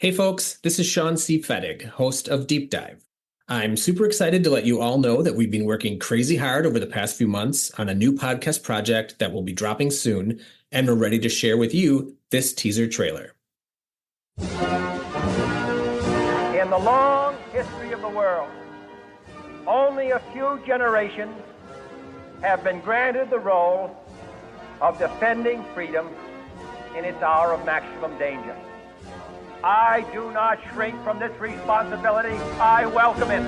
Hey folks, this is Sean C. Fettig, host of Deep Dive. I'm super excited to let you all know that we've been working crazy hard over the past few months on a new podcast project that will be dropping soon, and we're ready to share with you this teaser trailer. In the long history of the world, only a few generations have been granted the role of defending freedom in its hour of maximum danger. I do not shrink from this responsibility. I welcome it.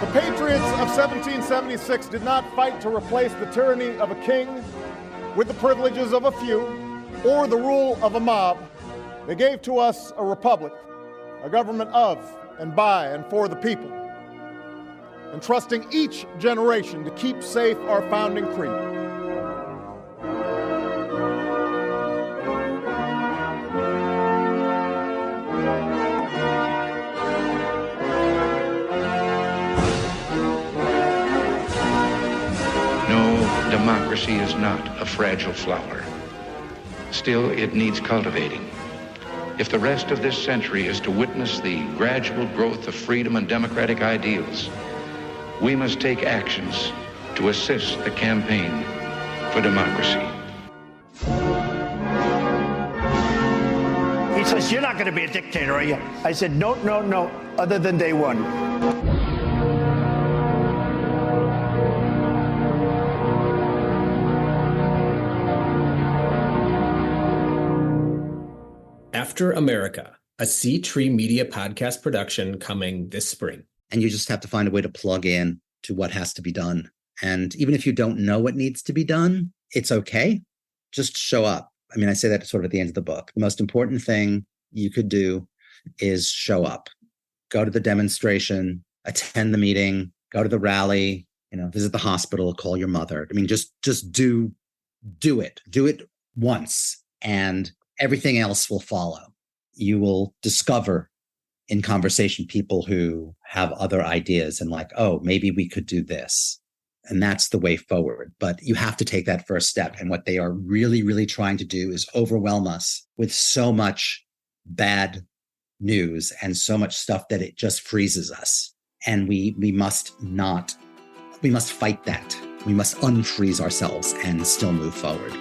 The patriots of 1776 did not fight to replace the tyranny of a king with the privileges of a few or the rule of a mob. They gave to us a republic, a government of and by and for the people, entrusting each generation to keep safe our founding creed. No, democracy is not a fragile flower. Still, it needs cultivating. If the rest of this century is to witness the gradual growth of freedom and democratic ideals, we must take actions to assist the campaign for democracy. He says, "You're not going to be a dictator, are you?" I said, no, other than day one. After America, a Sea Tree Media podcast production coming this spring. And you just have to find a way to plug in to what has to be done. And even if you don't know what needs to be done, it's okay. Just show up. I mean, I say that sort of at the end of the book. The most important thing you could do is show up. Go to the demonstration, attend the meeting, go to the rally, visit the hospital, call your mother. I mean, just do it. Do it once, and everything else will follow. You will discover in conversation people who have other ideas and like, oh, maybe we could do this. And that's the way forward. But you have to take that first step. And what they are really, really trying to do is overwhelm us with so much bad news and so much stuff that it just freezes us. And we must fight that. We must unfreeze ourselves and still move forward.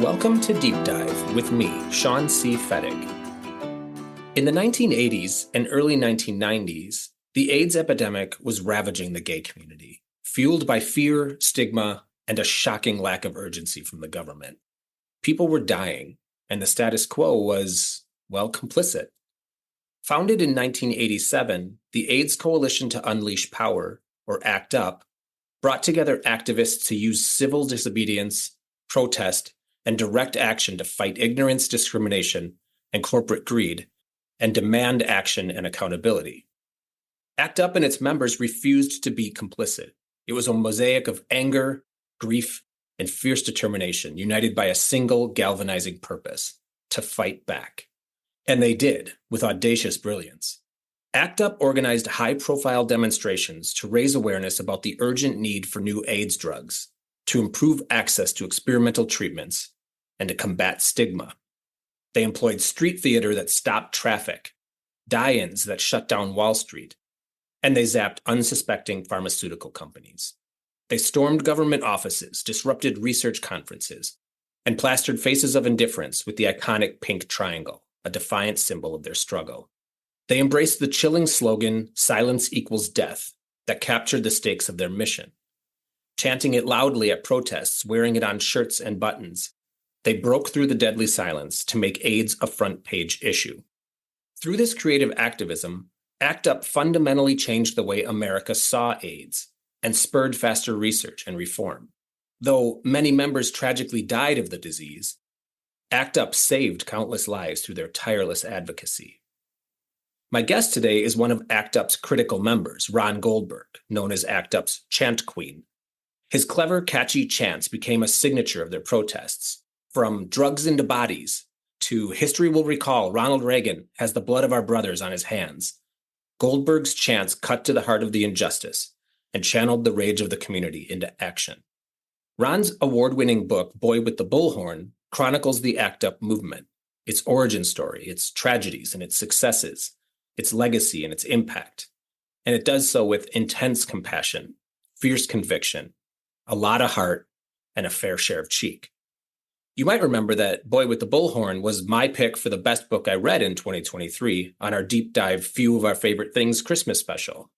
Welcome to Deep Dive with me, Sean C. Fettig. In the 1980s and early 1990s, the AIDS epidemic was ravaging the gay community, fueled by fear, stigma, and a shocking lack of urgency from the government. People were dying, and the status quo was, complicit. Founded in 1987, the AIDS Coalition to Unleash Power, or ACT UP, brought together activists to use civil disobedience, protest, and direct action to fight ignorance, discrimination, and corporate greed, and demand action and accountability. ACT UP and its members refused to be complicit. It was a mosaic of anger, grief, and fierce determination, united by a single galvanizing purpose: to fight back. And they did, with audacious brilliance. ACT UP organized high-profile demonstrations to raise awareness about the urgent need for new AIDS drugs, to improve access to experimental treatments, and to combat stigma. They employed street theater that stopped traffic, die-ins that shut down Wall Street, and they zapped unsuspecting pharmaceutical companies. They stormed government offices, disrupted research conferences, and plastered faces of indifference with the iconic pink triangle, a defiant symbol of their struggle. They embraced the chilling slogan, "Silence equals death," that captured the stakes of their mission. Chanting it loudly at protests, wearing it on shirts and buttons, they broke through the deadly silence to make AIDS a front-page issue. Through this creative activism, ACT UP fundamentally changed the way America saw AIDS and spurred faster research and reform. Though many members tragically died of the disease, ACT UP saved countless lives through their tireless advocacy. My guest today is one of ACT UP's critical members, Ron Goldberg, known as ACT UP's chant queen. His clever, catchy chants became a signature of their protests, from drugs into bodies to History Will Recall Ronald Reagan has the blood of our brothers on his hands, Goldberg's chants cut to the heart of the injustice and channeled the rage of the community into action. Ron's award-winning book, Boy with the Bullhorn, chronicles the ACT UP movement, its origin story, its tragedies and its successes, its legacy and its impact. And it does so with intense compassion, fierce conviction, a lot of heart, and a fair share of cheek. You might remember that Boy with the Bullhorn was my pick for the best book I read in 2023 on our deep dive Few of Our Favorite Things Christmas special.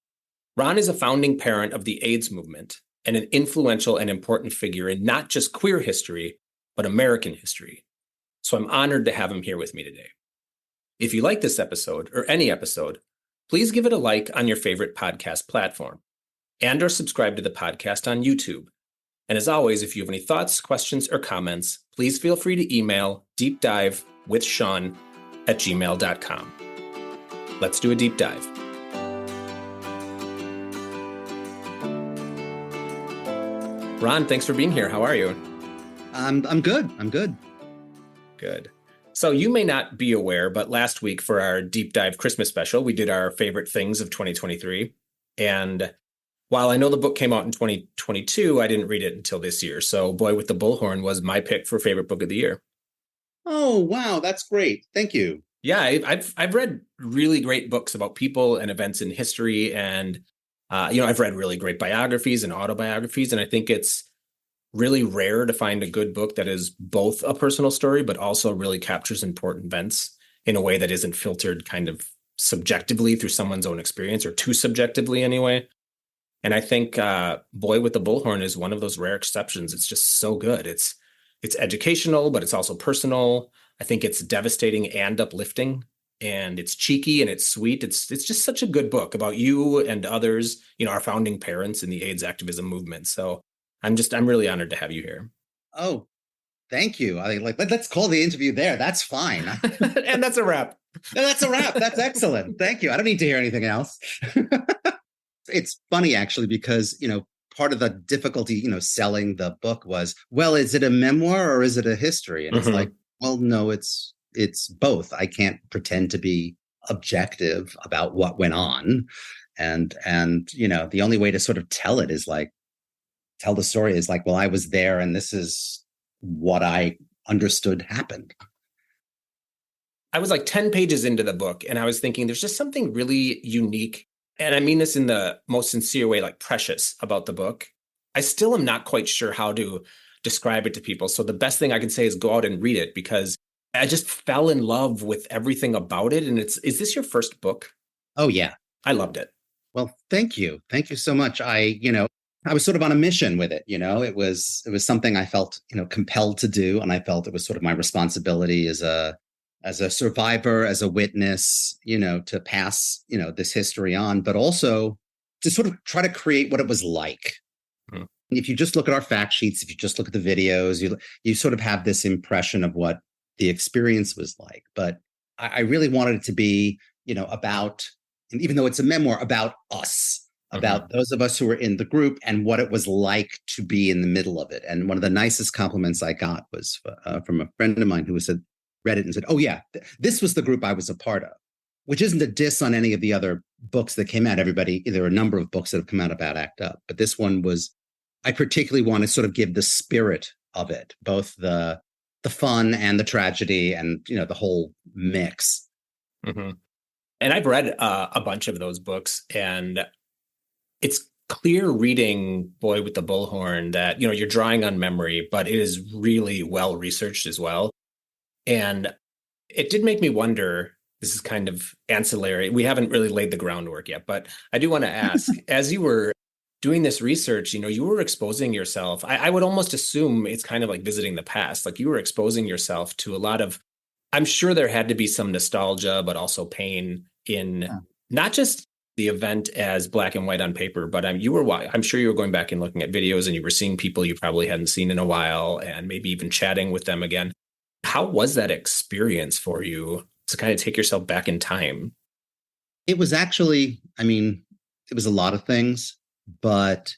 Ron is a founding parent of the AIDS movement and an influential and important figure in not just queer history, but American history. So I'm honored to have him here with me today. If you like this episode or any episode, please give it a like on your favorite podcast platform and or subscribe to the podcast on YouTube. And as always, if you have any thoughts, questions, or comments, please feel free to email deepdivewithsean@gmail.com. Let's do a deep dive. Ron, thanks for being here. How are you? I'm good. I'm good. Good. So you may not be aware, but last week for our deep dive Christmas special, we did our favorite things of 2023. And while I know the book came out in 2022, I didn't read it until this year. So Boy with the Bullhorn was my pick for favorite book of the year. Oh, wow. That's great. Thank you. Yeah, I've read really great books about people and events in history. And, I've read really great biographies and autobiographies. And I think it's really rare to find a good book that is both a personal story, but also really captures important events in a way that isn't filtered kind of subjectively through someone's own experience, or too subjectively anyway. And I think Boy with the Bullhorn is one of those rare exceptions. It's just so good. It's educational, but it's also personal. I think it's devastating and uplifting, and it's cheeky and it's sweet. It's just such a good book about you and others, our founding parents in the AIDS activism movement. So I'm really honored to have you here. Oh, thank you. Let's call the interview there. That's fine. And that's a wrap. That's a wrap. That's excellent. Thank you. I don't need to hear anything else. It's funny, actually, because, part of the difficulty, selling the book was, well, is it a memoir or is it a history? And It's like, well, no, it's both. I can't pretend to be objective about what went on. And the only way to sort of tell the story is like, well, I was there and this is what I understood happened. I was like 10 pages into the book and I was thinking there's just something really unique, and I mean this in the most sincere way, like precious about the book. I still am not quite sure how to describe it to people. So the best thing I can say is go out and read it, because I just fell in love with everything about it. And is this your first book? Oh, yeah. I loved it. Well, thank you. Thank you so much. I was sort of on a mission with it. It was something I felt, compelled to do. And I felt it was sort of my responsibility as a survivor, as a witness, to pass, this history on, but also to sort of try to create what it was like. Mm. If you just look at our fact sheets, if you just look at the videos, you sort of have this impression of what the experience was like. But I really wanted it to be, about, and even though it's a memoir, about us, about those of us who were in the group and what it was like to be in the middle of it. And one of the nicest compliments I got was from a friend of mine who read it and said, oh, yeah, this was the group I was a part of, which isn't a diss on any of the other books that came out. There are a number of books that have come out about ACT UP, but this one I particularly want to sort of give the spirit of it, both the fun and the tragedy and, the whole mix. Mm-hmm. And I've read a bunch of those books, and it's clear reading Boy with the Bullhorn that, you're drawing on memory, but it is really well researched as well. And it did make me wonder, this is kind of ancillary. We haven't really laid the groundwork yet, but I do want to ask, as you were doing this research, you were exposing yourself. I would almost assume it's kind of like visiting the past. Like you were exposing yourself to a lot of, I'm sure there had to be some nostalgia, but also pain in not just the event as black and white on paper, but I'm sure you were going back and looking at videos and you were seeing people you probably hadn't seen in a while and maybe even chatting with them again. How was that experience for you to kind of take yourself back in time? It was actually, it was a lot of things, but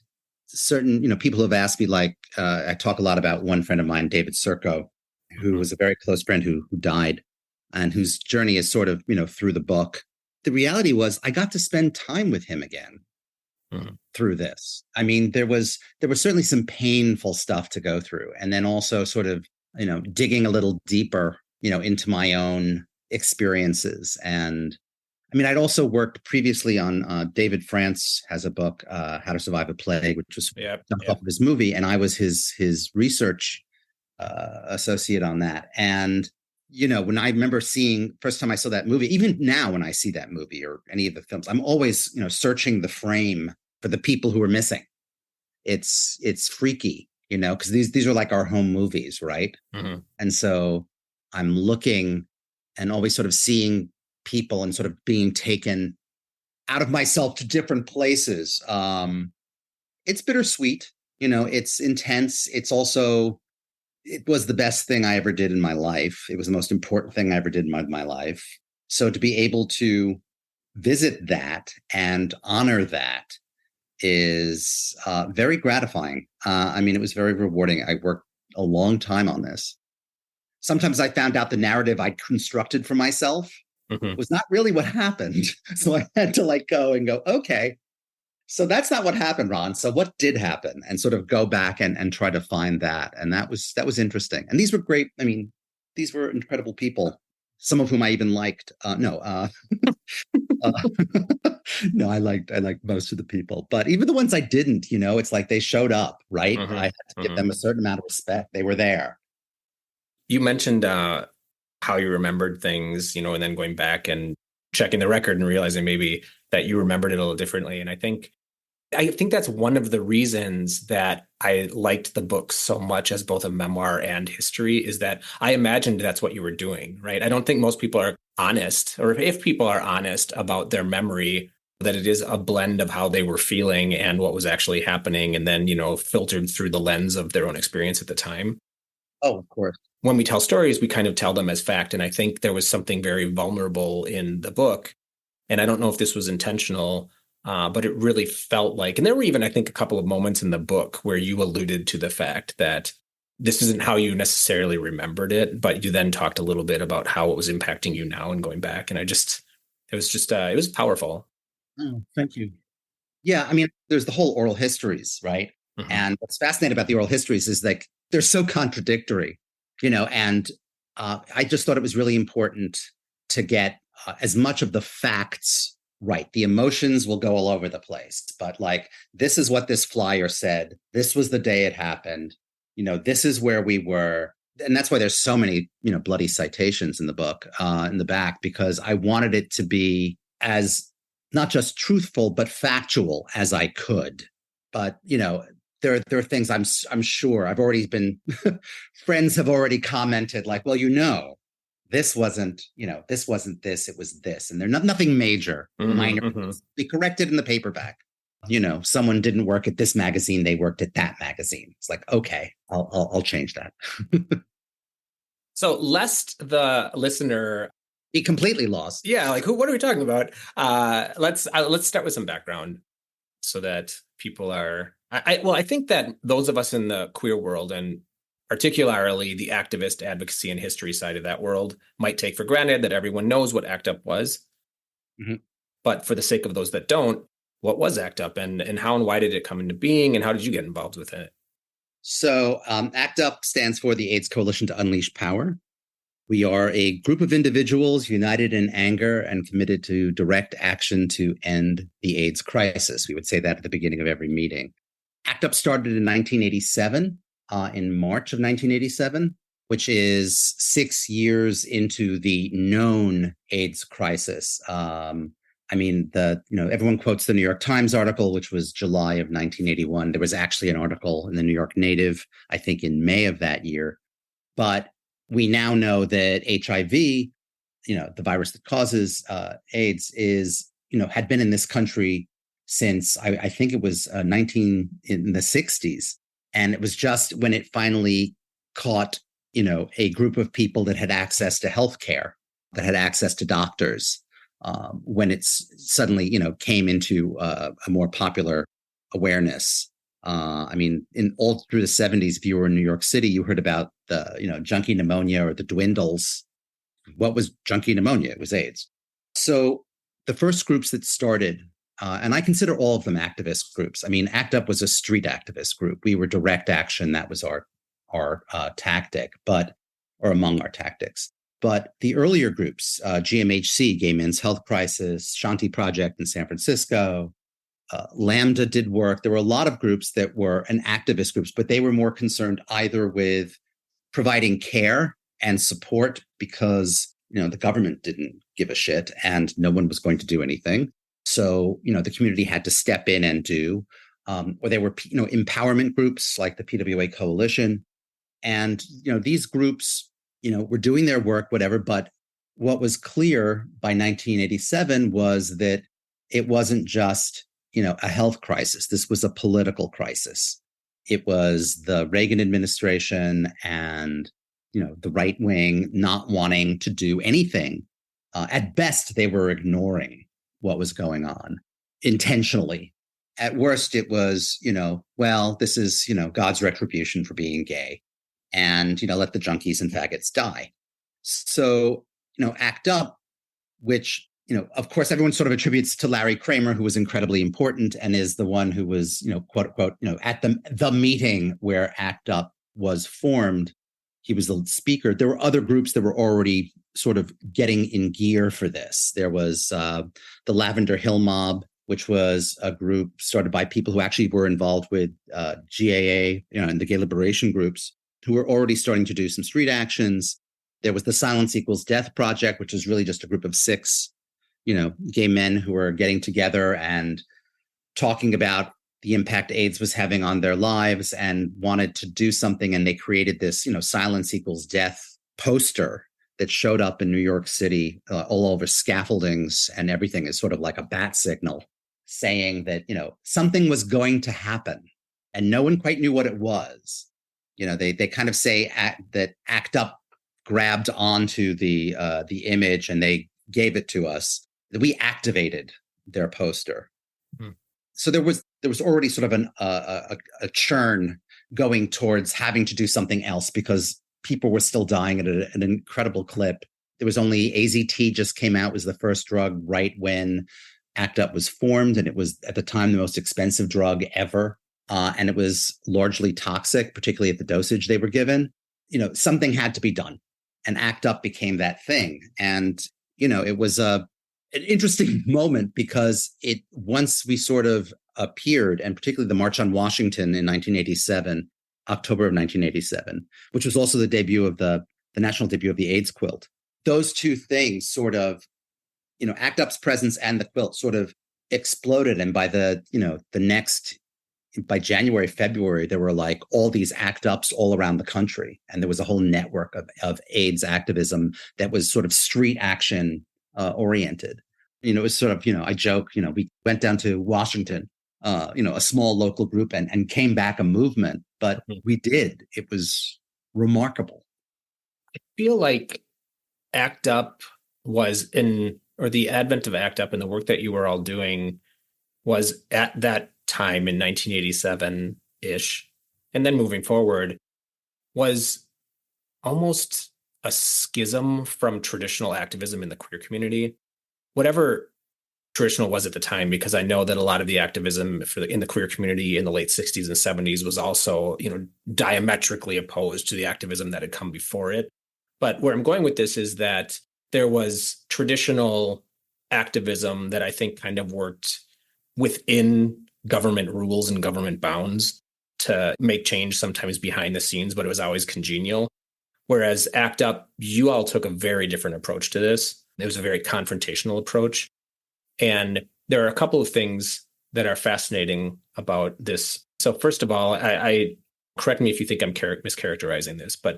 certain, people have asked me, like, I talk a lot about one friend of mine, David Serco, who was a very close friend who died, and whose journey is sort of, through the book. The reality was I got to spend time with him again through this. I mean, there was certainly some painful stuff to go through. And then also sort of, digging a little deeper, into my own experiences. And I mean, I'd also worked previously on David France has a book, How to Survive a Plague, which was dumped off of his movie. And I was his research associate on that. And, when I remember first time I saw that movie, even now when I see that movie or any of the films, I'm always, searching the frame for the people who are missing. It's freaky, because these are like our home movies, right? Mm-hmm. And so I'm looking and always sort of seeing people and sort of being taken out of myself to different places. It's bittersweet, it's intense. It was the best thing I ever did in my life. It was the most important thing I ever did in my life. So to be able to visit that and honor that is very gratifying. I mean, it was very rewarding. I worked a long time on this. Sometimes I found out the narrative I constructed for myself was not really what happened. So I had to go, okay, so that's not what happened, Ron. So what did happen? And sort of go back and try to find that. And that was interesting. And these were great. I mean, these were incredible people, some of whom I even liked. No, I liked most of the people, but even the ones I didn't, it's like they showed up, right? I had to give them a certain amount of respect. They were there. You mentioned how you remembered things, and then going back and checking the record and realizing maybe that you remembered it a little differently. And I think that's one of the reasons that I liked the book so much as both a memoir and history, is that I imagined that's what you were doing, right? I don't think most people are honest, or if people are honest about their memory, that it is a blend of how they were feeling and what was actually happening, and then, filtered through the lens of their own experience at the time. Oh, of course. When we tell stories, we kind of tell them as fact. And I think there was something very vulnerable in the book. And I don't know if this was intentional, but it really felt like, and there were even, I think, a couple of moments in the book where you alluded to the fact that this isn't how you necessarily remembered it, but you then talked a little bit about how it was impacting you now and going back. And it was powerful. Oh, thank you. Yeah. I mean, there's the whole oral histories, right? Mm-hmm. And what's fascinating about the oral histories is like, they're so contradictory, and I just thought it was really important to get as much of the facts right. The emotions will go all over the place, but this is what this flyer said. This was the day it happened. This is where we were. And that's why there's so many, bloody citations in the book, in the back, because I wanted it to be as not just truthful, but factual as I could. But, there are things I'm sure I've already been, friends have already commented well, this wasn't this, it was this. And there's nothing major, minor. Be corrected in the paperback. Someone didn't work at this magazine, they worked at that magazine. It's like, okay, I'll change that. So lest the listener be completely lost. Yeah, what are we talking about? Let's start with some background so that people are. I think that those of us in the queer world, and particularly the activist, advocacy, and history side of that world, might take for granted that everyone knows what ACT UP was. Mm-hmm. But for the sake of those that don't, what was ACT UP, and how and why did it come into being, and how did you get involved with it? So ACT UP stands for the AIDS Coalition to Unleash Power. We are a group of individuals united in anger and committed to direct action to end the AIDS crisis. We would say that at the beginning of every meeting. ACT UP started in 1987, in March of 1987, which is 6 years into the known AIDS crisis. Everyone quotes the New York Times article, which was July of 1981. There was actually an article in the New York Native, I think in May of that year. But we now know that HIV, the virus that causes AIDS, had been in this country since I think it was in the 60s. And it was just when it finally caught, a group of people that had access to healthcare, that had access to doctors, when it's suddenly, came into a more popular awareness. I mean, in all through the 70s, if you were in New York City, you heard about the, junkie pneumonia or the dwindles. What was junkie pneumonia? It was AIDS. So the first groups that started, and I consider all of them activist groups. I mean, ACT UP was a street activist group. We were direct action. That was our tactic, or among our tactics. But the earlier groups, GMHC, Gay Men's Health Crisis, Shanti Project in San Francisco, Lambda did work. There were a lot of groups that were activist groups, but they were more concerned either with providing care and support because, the government didn't give a shit and no one was going to do anything. So, the community had to step in and do, or there were, empowerment groups like the PWA Coalition. And, these groups, were doing their work, whatever. But what was clear by 1987 was that it wasn't just, a health crisis. This was a political crisis. It was the Reagan administration and, the right wing not wanting to do anything. At best, they were ignoring what was going on intentionally. At worst, it was, well, this is, God's retribution for being gay. And, let the junkies and faggots die. So, ACT UP, which, of course, everyone sort of attributes to Larry Kramer, who was incredibly important and is the one who was, quote unquote, at the meeting where ACT UP was formed. He was the speaker. There were other groups that were already sort of getting in gear for this. There was the Lavender Hill Mob, which was a group started by people who actually were involved with GAA, and the gay liberation groups, who were already starting to do some street actions. There was the Silence Equals Death Project, which was really just a group of 6, gay men who were getting together and talking about the impact AIDS was having on their lives and wanted to do something. And they created this, Silence Equals Death poster that showed up in New York City all over scaffoldings and everything is sort of like a bat signal saying that, something was going to happen and no one quite knew what it was. They kind of say that ACT UP grabbed onto the image and they gave it to us. We activated their poster. Hmm. So there was already sort of a churn going towards having to do something else because people were still dying at an incredible clip. There was only AZT just came out, was the first drug right when ACT UP was formed. And it was at the time the most expensive drug ever. And it was largely toxic, particularly at the dosage they were given. Something had to be done. And ACT UP became that thing. And, it was an interesting moment because once we sort of appeared, and particularly the March on Washington in 1987, October of 1987, which was also the debut of the national debut of the AIDS quilt. Those two things sort of, ACT UP's presence and the quilt sort of exploded. And by by January, February, there were like all these ACT UPs all around the country. And there was a whole network of AIDS activism that was sort of street action oriented. It was sort of, I joke, we went down to Washington, a small local group and came back a movement, but we did. It was remarkable. I feel like ACT UP or the advent of ACT UP and the work that you were all doing was at that time in 1987-ish, and then moving forward, was almost a schism from traditional activism in the queer community. Whatever traditional was at the time, because I know that a lot of the activism in the queer community in the late 60s and 70s was also, diametrically opposed to the activism that had come before it. But where I'm going with this is that there was traditional activism that I think kind of worked within government rules and government bounds to make change, sometimes behind the scenes, but it was always congenial. Whereas ACT UP, you all took a very different approach to this. It was a very confrontational approach. And there are a couple of things that are fascinating about this. So first of all, I correct me if you think I'm mischaracterizing this, but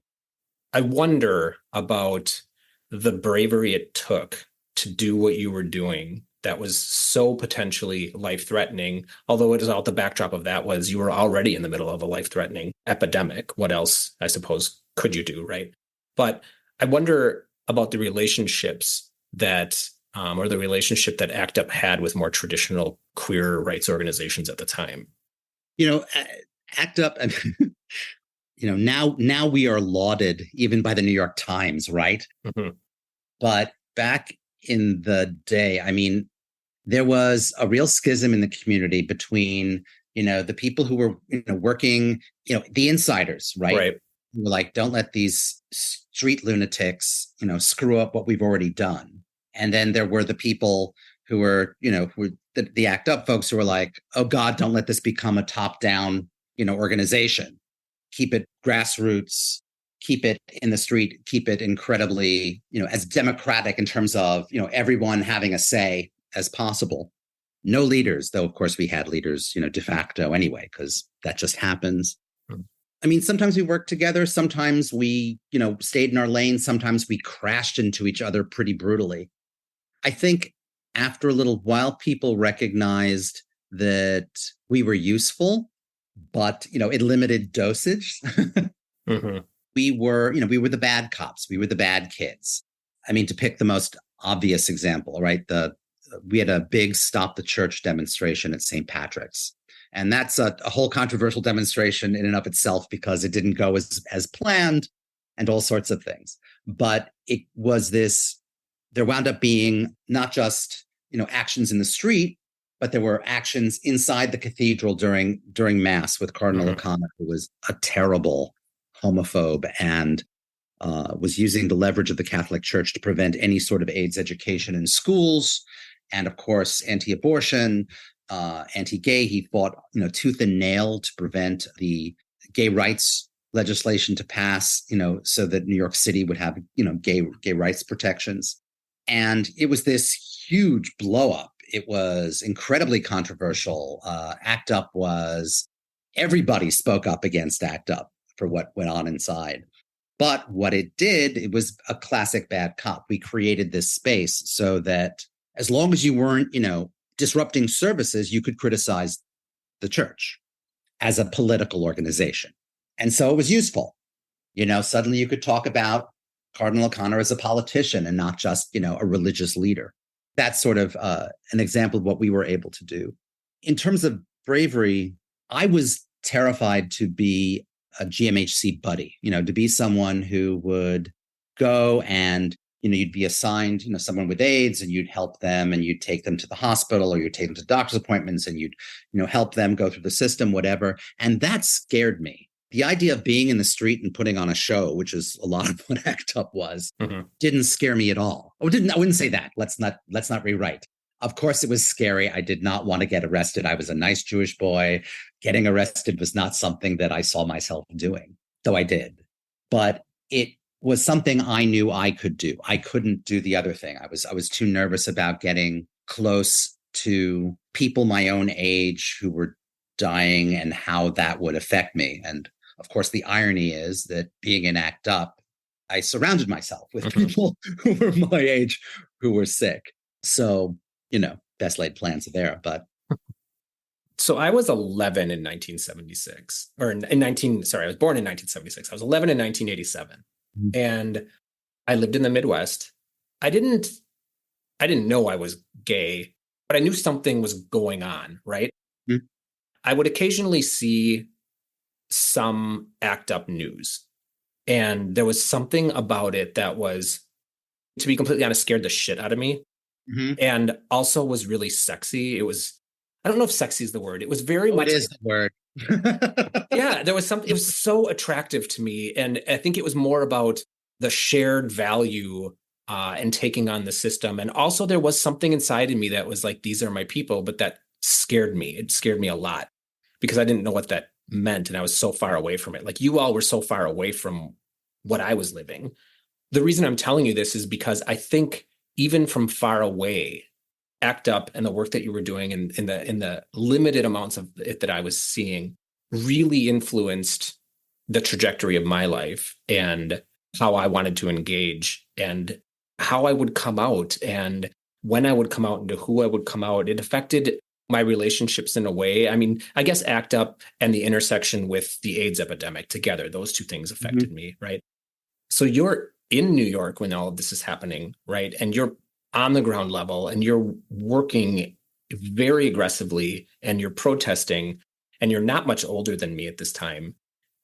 I wonder about the bravery it took to do what you were doing that was so potentially life-threatening, although it is all the backdrop of that was you were already in the middle of a life-threatening epidemic. What else, I suppose, could you do, right? But I wonder about the relationships that, or the relationship that ACT UP had with more traditional queer rights organizations at the time. You know, ACT UP, I mean, you know, now we are lauded even by the New York Times, right? Mm-hmm. But back in the day, I mean, there was a real schism in the community between, you know, the people who were, you know, working, you know, the insiders, right? Right. Who were like, don't let these street lunatics, you know, screw up what we've already done. And then there were the people who were, you know, who were the ACT UP folks who were like, oh God, don't let this become a top-down, you know, organization. Keep it grassroots, keep it in the street, keep it incredibly, you know, as democratic in terms of, you know, everyone having a say as possible. No leaders, though, of course, we had leaders, you know, de facto anyway, because that just happens. I mean, sometimes we worked together. Sometimes we, you know, stayed in our lane. Sometimes we crashed into each other pretty brutally. I think after a little while, people recognized that we were useful, but, you know, in limited dosage. Mm-hmm. We were the bad cops. We were the bad kids. I mean, to pick the most obvious example, right? We had a big Stop the Church demonstration at St. Patrick's. And that's a whole controversial demonstration in and of itself because it didn't go as planned and all sorts of things. But it was there wound up being not just, you know, actions in the street, but there were actions inside the cathedral during Mass with Cardinal O'Connor, who was a terrible homophobe and was using the leverage of the Catholic Church to prevent any sort of AIDS education in schools. And of course, anti-abortion, anti-gay. He fought, you know, tooth and nail to prevent the gay rights legislation to pass, you know, so that New York City would have, you know, gay rights protections. And it was this huge blow up. It was incredibly controversial. ACT UP everybody spoke up against ACT UP for what went on inside. But what it did, it was a classic bad cop. We created this space so that as long as you weren't, you know, disrupting services, you could criticize the church as a political organization. And so it was useful. You know, suddenly you could talk about Cardinal O'Connor as a politician and not just, you know, a religious leader. That's sort of an example of what we were able to do. In terms of bravery, I was terrified to be a GMHC buddy, you know, to be someone who would go and, you know, you'd be assigned, you know, someone with AIDS and you'd help them and you'd take them to the hospital or you'd take them to doctor's appointments and you'd, you know, help them go through the system, whatever. And that scared me. The idea of being in the street and putting on a show, which is a lot of what ACT UP was, didn't scare me at all. I wouldn't say that. Let's not rewrite. Of course, it was scary. I did not want to get arrested. I was a nice Jewish boy. Getting arrested was not something that I saw myself doing, though I did. But it was something I knew I could do. I couldn't do the other thing. I was too nervous about getting close to people my own age who were dying and how that would affect me. And of course, the irony is that being in ACT UP, I surrounded myself with people who were my age who were sick. So, you know, best laid plans are there, but. So I was 11 in 1976, or I was born in 1976. I was 11 in 1987. And I lived in the Midwest. I didn't know I was gay, but I knew something was going on, right? I would occasionally see some ACT UP news. And there was something about it that was, to be completely honest, scared the shit out of me. And also was really sexy. It was, I don't know if sexy is the word. It was very much. It is the word. Yeah, there was something, it was so attractive to me. And I think it was more about the shared value and taking on the system. And also there was something inside of me that was like, these are my people, but that scared me. It scared me a lot because I didn't know what that meant. And I was so far away from it. Like you all were so far away from what I was living. The reason I'm telling you this is because I think even from far away, ACT UP and the work that you were doing in the limited amounts of it that I was seeing really influenced the trajectory of my life and how I wanted to engage and how I would come out and when I would come out and to who I would come out. It affected my relationships in a way. I mean, I guess ACT UP and the intersection with the AIDS epidemic together, those two things affected me, right? So you're in New York when all of this is happening, right? And you're on the ground level and you're working very aggressively and you're protesting and you're not much older than me at this time.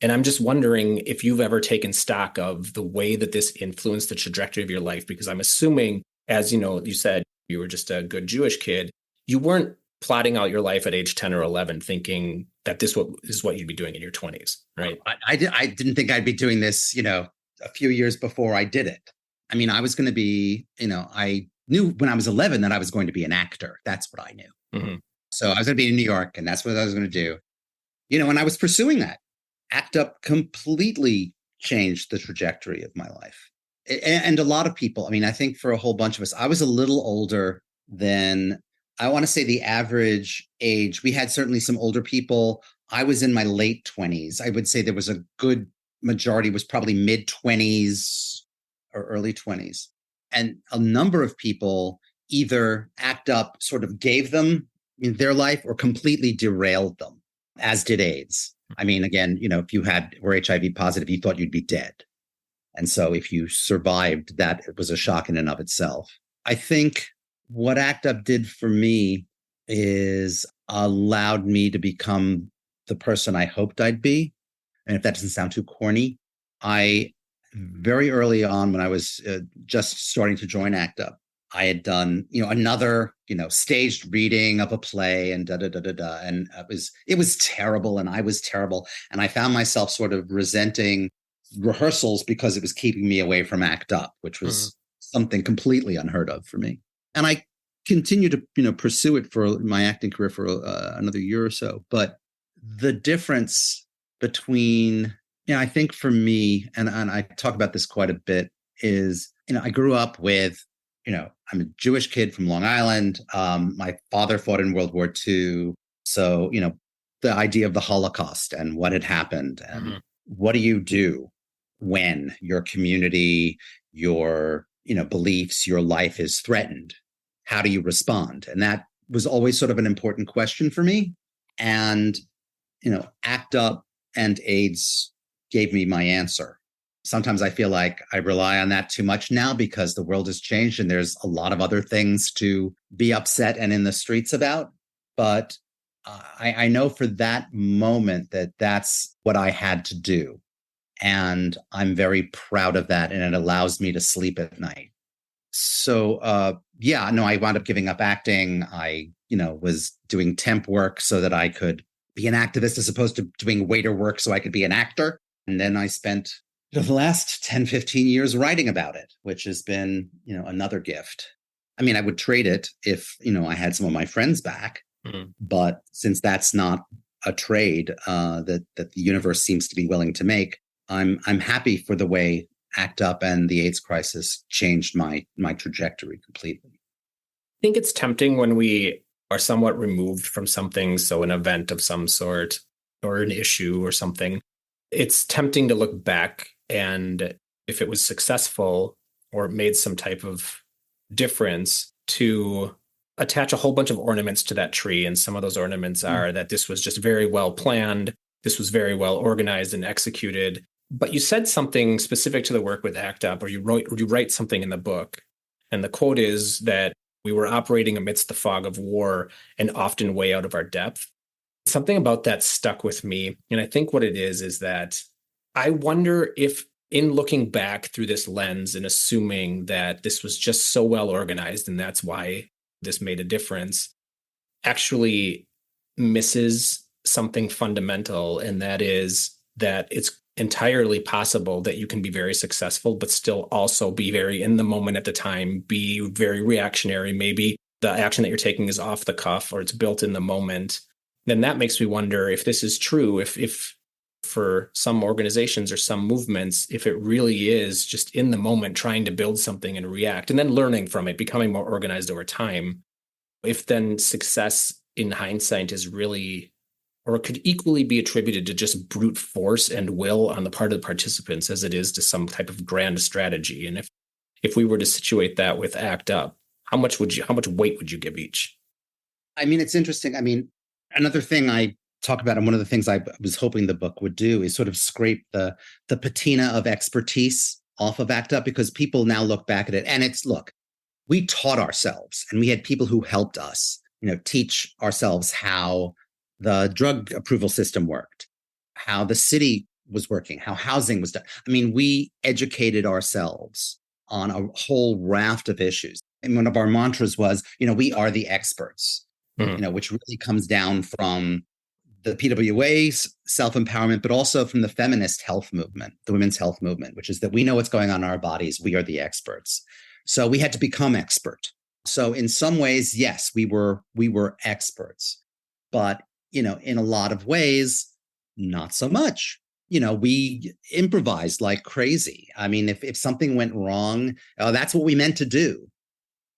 And I'm just wondering if you've ever taken stock of the way that this influenced the trajectory of your life, because I'm assuming, as you know, you said you were just a good Jewish kid. You weren't plotting out your life at age 10 or 11 thinking that this is what you'd be doing in your 20s, right? I didn't think I'd be doing this, a few years before I did it. I mean, I was going to be, I knew when I was 11 that I was going to be an actor. That's what I knew. Mm-hmm. So I was going to be in New York, and that's what I was going to do. And I was pursuing that. ACT UP completely changed the trajectory of my life. And a lot of people, I mean, I think for a whole bunch of us, I was a little older than, I want to say, the average age. We had certainly some older people. I was in my late 20s. I would say there was a good majority was probably mid 20s or early 20s. And a number of people either ACT UP sort of gave them in their life or completely derailed them, as did AIDS. I mean, again, if you were HIV positive, you thought you'd be dead. And so if you survived, that it was a shock in and of itself. I think what ACT UP did for me is allowed me to become the person I hoped I'd be. And if that doesn't sound too corny, I very early on when I was just starting to join ACT UP, I had done, another, staged reading of a play and and it was terrible, and I was terrible, and I found myself sort of resenting rehearsals because it was keeping me away from ACT UP, which was something completely unheard of for me. And I continued to, pursue it for my acting career for another year or so. But the difference between, I think for me, and I talk about this quite a bit, is, I grew up with, I'm a Jewish kid from Long Island. My father fought in World War II. So, the idea of the Holocaust and what had happened and what do you do when your community, your, beliefs, your life is threatened? How do you respond? And that was always sort of an important question for me. And, ACT UP and AIDS gave me my answer. Sometimes I feel like I rely on that too much now because the world has changed and there's a lot of other things to be upset and in the streets about. But I know for that moment that that's what I had to do. And I'm very proud of that. And it allows me to sleep at night. So, I wound up giving up acting. I, was doing temp work so that I could be an activist as opposed to doing waiter work so I could be an actor. And then I spent the last 10, 15 years writing about it, which has been, another gift. I mean, I would trade it if, I had some of my friends back. But since that's not a trade that the universe seems to be willing to make, I'm happy for the way ACT UP and the AIDS crisis changed my trajectory completely. I think it's tempting when we are somewhat removed from something, so an event of some sort or an issue or something. It's tempting to look back, and if it was successful or made some type of difference, to attach a whole bunch of ornaments to that tree. And some of those ornaments are that this was just very well planned, this was very well organized and executed. But you said something specific to the work with ACT UP, or you write something in the book. And the quote is that we were operating amidst the fog of war and often way out of our depth. Something about that stuck with me. And I think what it is that I wonder if, in looking back through this lens and assuming that this was just so well organized and that's why this made a difference, actually misses something fundamental. And that is that it's entirely possible that you can be very successful, but still also be very in the moment at the time, be very reactionary. Maybe the action that you're taking is off the cuff or it's built in the moment. Then that makes me wonder if this is true, if for some organizations or some movements, if it really is just in the moment trying to build something and react and then learning from it, becoming more organized over time, if then success in hindsight is really, or it could equally be attributed to just brute force and will on the part of the participants as it is to some type of grand strategy. And if we were to situate that with ACT UP, how much weight would you give each? I mean, it's interesting. I mean, another thing I talk about, and one of the things I was hoping the book would do, is sort of scrape the patina of expertise off of ACT UP, because people now look back at it and it's, look, we taught ourselves and we had people who helped us, teach ourselves how the drug approval system worked, how the city was working, how housing was done. I mean, we educated ourselves on a whole raft of issues. And one of our mantras was, we are the experts, which really comes down from the PWA's self-empowerment, but also from the feminist health movement, the women's health movement, which is that we know what's going on in our bodies. We are the experts. So we had to become expert. So in some ways, yes, we were experts, but, in a lot of ways, not so much. We improvised like crazy. I mean, if something went wrong, that's what we meant to do.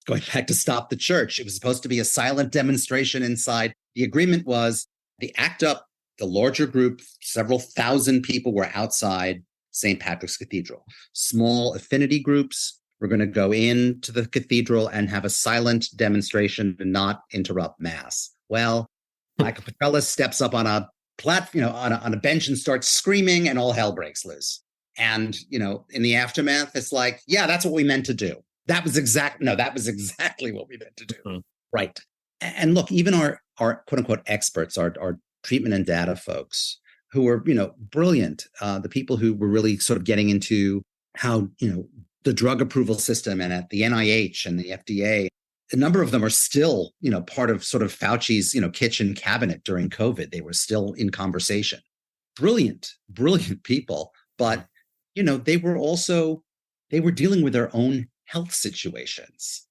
Going back to Stop the Church, it was supposed to be a silent demonstration inside. The agreement was the ACT UP, the larger group, several thousand people were outside St. Patrick's Cathedral. Small affinity groups were going to go into the cathedral and have a silent demonstration and not interrupt Mass. Well, Michael Petella steps up on a platform, on a bench and starts screaming, and all hell breaks loose. And, in the aftermath, it's like, yeah, that's what we meant to do. That was exactly what we meant to do. Mm-hmm. Right. And look, even our quote unquote experts, our treatment and data folks who were, brilliant, the people who were really sort of getting into how, the drug approval system and at the NIH and the FDA, a number of them are still, part of sort of Fauci's, kitchen cabinet during COVID. They were still in conversation. Brilliant people. But, they were dealing with their own health situations.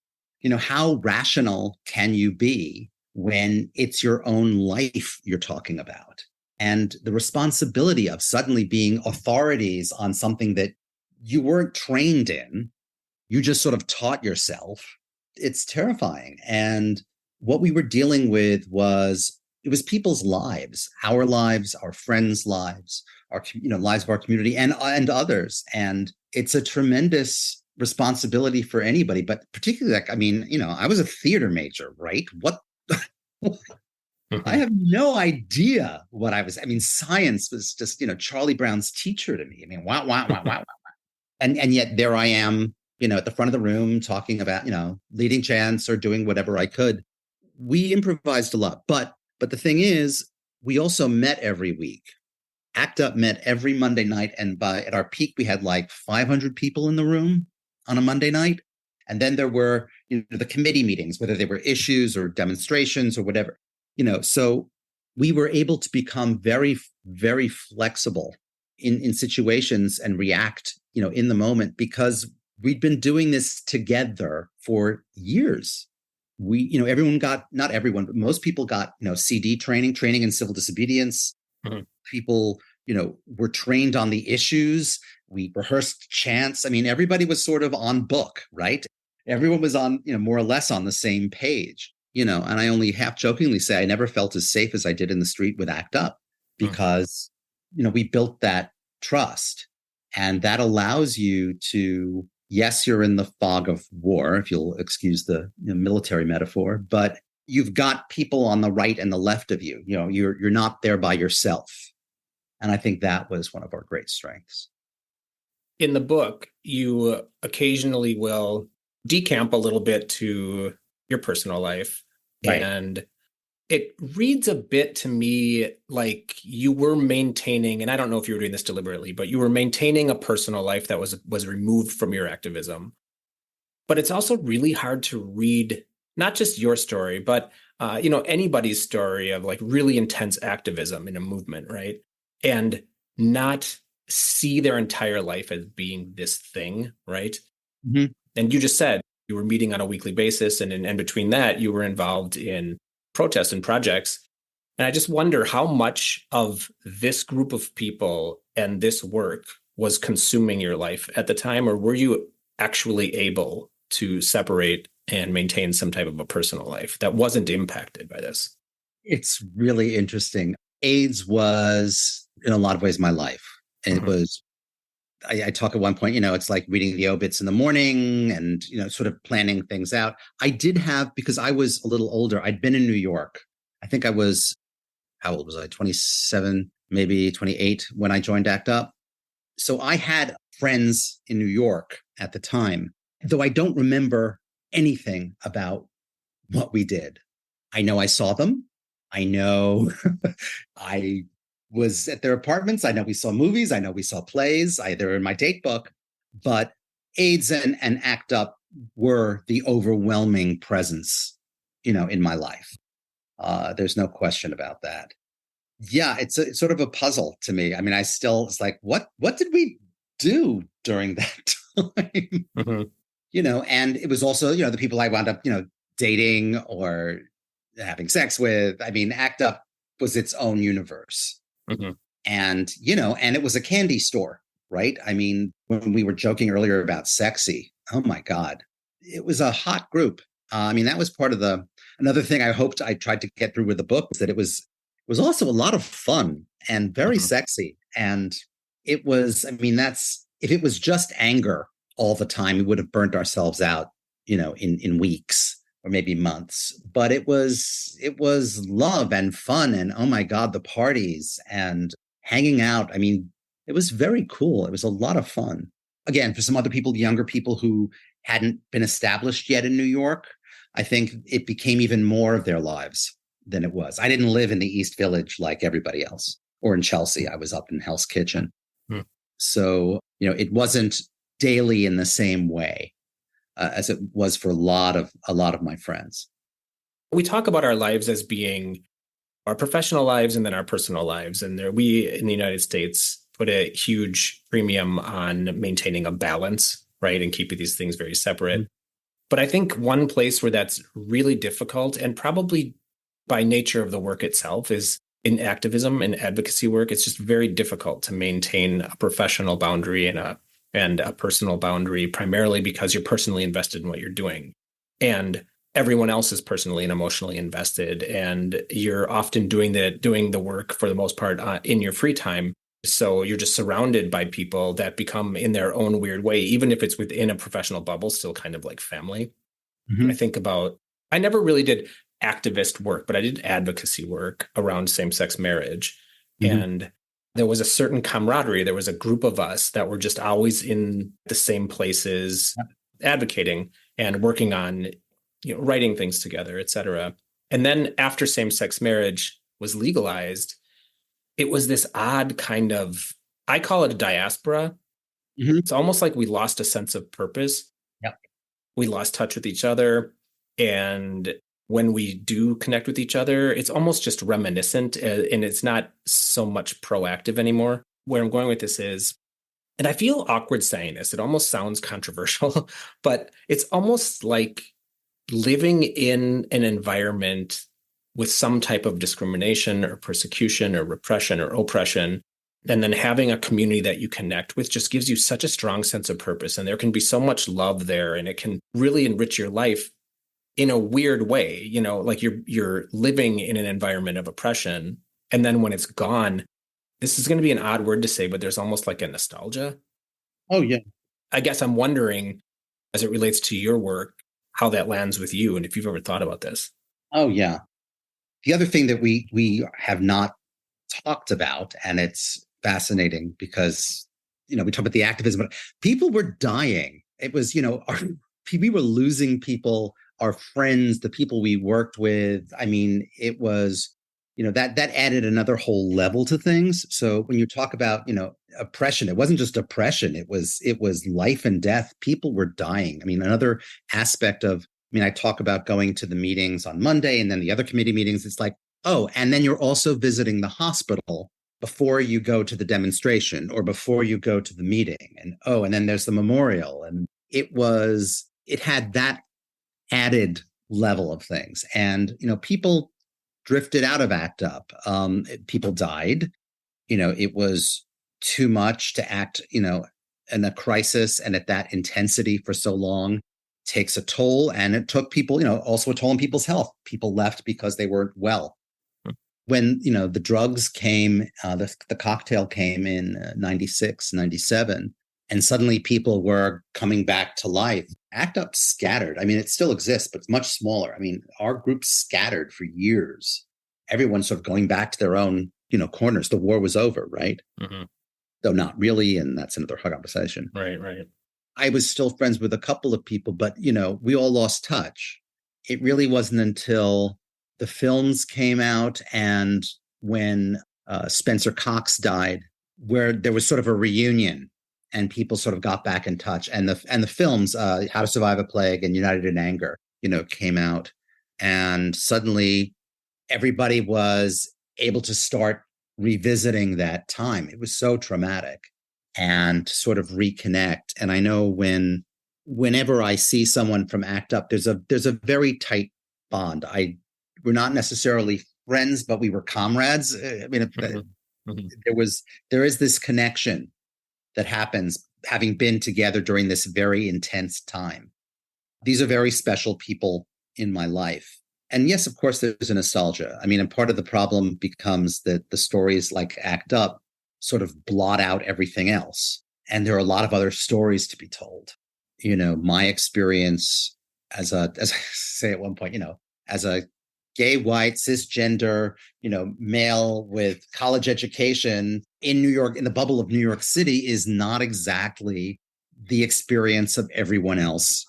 How rational can you be when it's your own life you're talking about? And the responsibility of suddenly being authorities on something that you weren't trained in, you just sort of taught yourself. It's terrifying. And what we were dealing with was people's lives, our friends' lives, lives of our community and others. And it's a tremendous responsibility for anybody, but particularly I was a theater major, right? What? I have no idea what I was. Science was just, Charlie Brown's teacher to me. Wow. And yet there I am, at the front of the room talking about, leading chants or doing whatever I could. We improvised a lot, but the thing is, we also met every week. ACT UP met every Monday night, and at our peak, we had like 500 people in the room on a Monday night. And then there were, the committee meetings, whether they were issues or demonstrations or whatever, so we were able to become very, very flexible in situations and react, in the moment, because we'd been doing this together for years. Everyone got, not everyone, but most people got, CD training in civil disobedience. Mm-hmm. People, were trained on the issues. We rehearsed chants. Everybody was sort of on book, right? Everyone was on, more or less on the same page, and I only half jokingly say I never felt as safe as I did in the street with ACT UP because, we built that trust, and that allows you to, yes, you're in the fog of war, if you'll excuse the military metaphor, but you've got people on the right and the left of you. You're not there by yourself. And I think that was one of our great strengths. In the book, you occasionally will decamp a little bit to your personal life. Right. And it reads a bit to me like you were maintaining, and I don't know if you were doing this deliberately, but you were maintaining a personal life that was removed from your activism. But it's also really hard to read not just your story, but anybody's story of like really intense activism in a movement, right? And not see their entire life as being this thing, right? Mm-hmm. And you just said you were meeting on a weekly basis, and in between that, you were involved in protests and projects. And I just wonder how much of this group of people and this work was consuming your life at the time, or were you actually able to separate and maintain some type of a personal life that wasn't impacted by this? It's really interesting. AIDS was, in a lot of ways, my life. And it was, I talk at one point, it's like reading the obits in the morning and, sort of planning things out. I did have, because I was a little older, I'd been in New York. I think I was, how old was I? 27, maybe 28 when I joined ACT UP. So I had friends in New York at the time, though I don't remember anything about what we did. I know I saw them. I know I was at their apartments. I know we saw movies. I know we saw plays. They're in my date book. But AIDS and ACT UP were the overwhelming presence, in my life. There's no question about that. Yeah, it's sort of a puzzle to me. I mean, it's like, what did we do during that time? And it was also, the people I wound up, dating or having sex with. I mean, ACT UP was its own universe. And, and it was a candy store, right? I mean, when we were joking earlier about sexy, oh my God, it was a hot group. I mean, that was part of another thing I hoped I tried to get through with the book was that it was also a lot of fun and very sexy. And it was, I mean, if it was just anger all the time, we would have burnt ourselves out, in weeks or maybe months. But it was love and fun. And oh my God, the parties and hanging out. I mean, it was very cool. It was a lot of fun. Again, for some other people, younger people who hadn't been established yet in New York, I think it became even more of their lives than it was. I didn't live in the East Village like everybody else, or in Chelsea. I was up in Hell's Kitchen. So, it wasn't daily in the same way as it was for a lot of my friends. We talk about our lives as being our professional lives and then our personal lives. And we in the United States put a huge premium on maintaining a balance, right? And keeping these things very separate. But I think one place where that's really difficult, and probably by nature of the work itself, is in activism and advocacy work. It's just very difficult to maintain a professional boundary and a personal boundary, primarily because you're personally invested in what you're doing. And everyone else is personally and emotionally invested. And you're often doing the work for the most part in your free time. So you're just surrounded by people that become, in their own weird way, even if it's within a professional bubble, still kind of like family. I think about, I never really did activist work, but I did advocacy work around same-sex marriage. And there was a certain camaraderie. There was a group of us that were just always in the same places, advocating and working on, writing things together, et cetera. And then after same-sex marriage was legalized, it was this odd kind of, I call it a diaspora. It's almost like we lost a sense of purpose. We lost touch with each other. And when we do connect with each other, it's almost just reminiscent, and it's not so much proactive anymore. Where I'm going with this is, and I feel awkward saying this, it almost sounds controversial, but it's almost like living in an environment with some type of discrimination or persecution or repression or oppression, and then having a community that you connect with just gives you such a strong sense of purpose. And there can be so much love there, and it can really enrich your life in a weird way, like you're living in an environment of oppression. And then when it's gone, this is going to be an odd word to say, but there's almost like a nostalgia. Oh, yeah. I guess I'm wondering, as it relates to your work, how that lands with you, and if you've ever thought about this. Oh, yeah. The other thing that we have not talked about, and it's fascinating because, we talk about the activism, but people were dying. It was, we were losing people, our friends, the people we worked with. I mean, it was, that added another whole level to things. So when you talk about, oppression, it wasn't just oppression. It was life and death. People were dying. I mean, another aspect of, I talk about going to the meetings on Monday and then the other committee meetings. It's like, oh, and then you're also visiting the hospital before you go to the demonstration or before you go to the meeting. And, oh, and then there's the memorial. And it had that added level of things. And, people drifted out of ACT UP. People died. It was too much to act, in a crisis and at that intensity for so long takes a toll. And it took people, also a toll on people's health. People left because they weren't well. When, the drugs came, the cocktail came in 96, 97, and suddenly people were coming back to life. ACT UP scattered. I mean, it still exists, but it's much smaller. I mean, our group scattered for years. Everyone's sort of going back to their own, corners. The war was over, right? Though not really, and that's another conversation. Right. I was still friends with a couple of people, but, we all lost touch. It really wasn't until the films came out and when Spencer Cox died, where there was sort of a reunion and people sort of got back in touch. And the films, How to Survive a Plague and United in Anger, came out. And suddenly everybody was able to start revisiting that time. It was so traumatic, and sort of reconnect. And I know whenever I see someone from ACT UP, there's a very tight bond. We're not necessarily friends, but we were comrades. I mean, there is this connection that happens having been together during this very intense time. These are very special people in my life. And yes, of course, there's a nostalgia. I mean, and part of the problem becomes that the stories like ACT UP sort of blot out everything else. And there are a lot of other stories to be told. My experience as I say at one point, as a gay, white, cisgender, male with college education in New York, in the bubble of New York City, is not exactly the experience of everyone else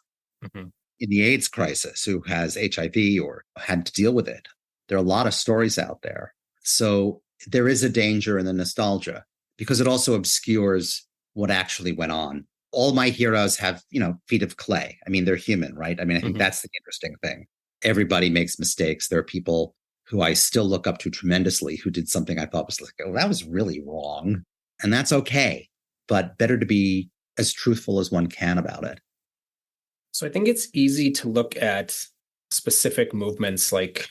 in the AIDS crisis who has HIV or had to deal with it. There are a lot of stories out there. So there is a danger in the nostalgia because it also obscures what actually went on. All my heroes have, feet of clay. I mean, they're human, right? I mean, I think that's the interesting thing. Everybody makes mistakes. There are people who I still look up to tremendously who did something I thought was like, oh, that was really wrong. And that's okay. But better to be as truthful as one can about it. So I think it's easy to look at specific movements like,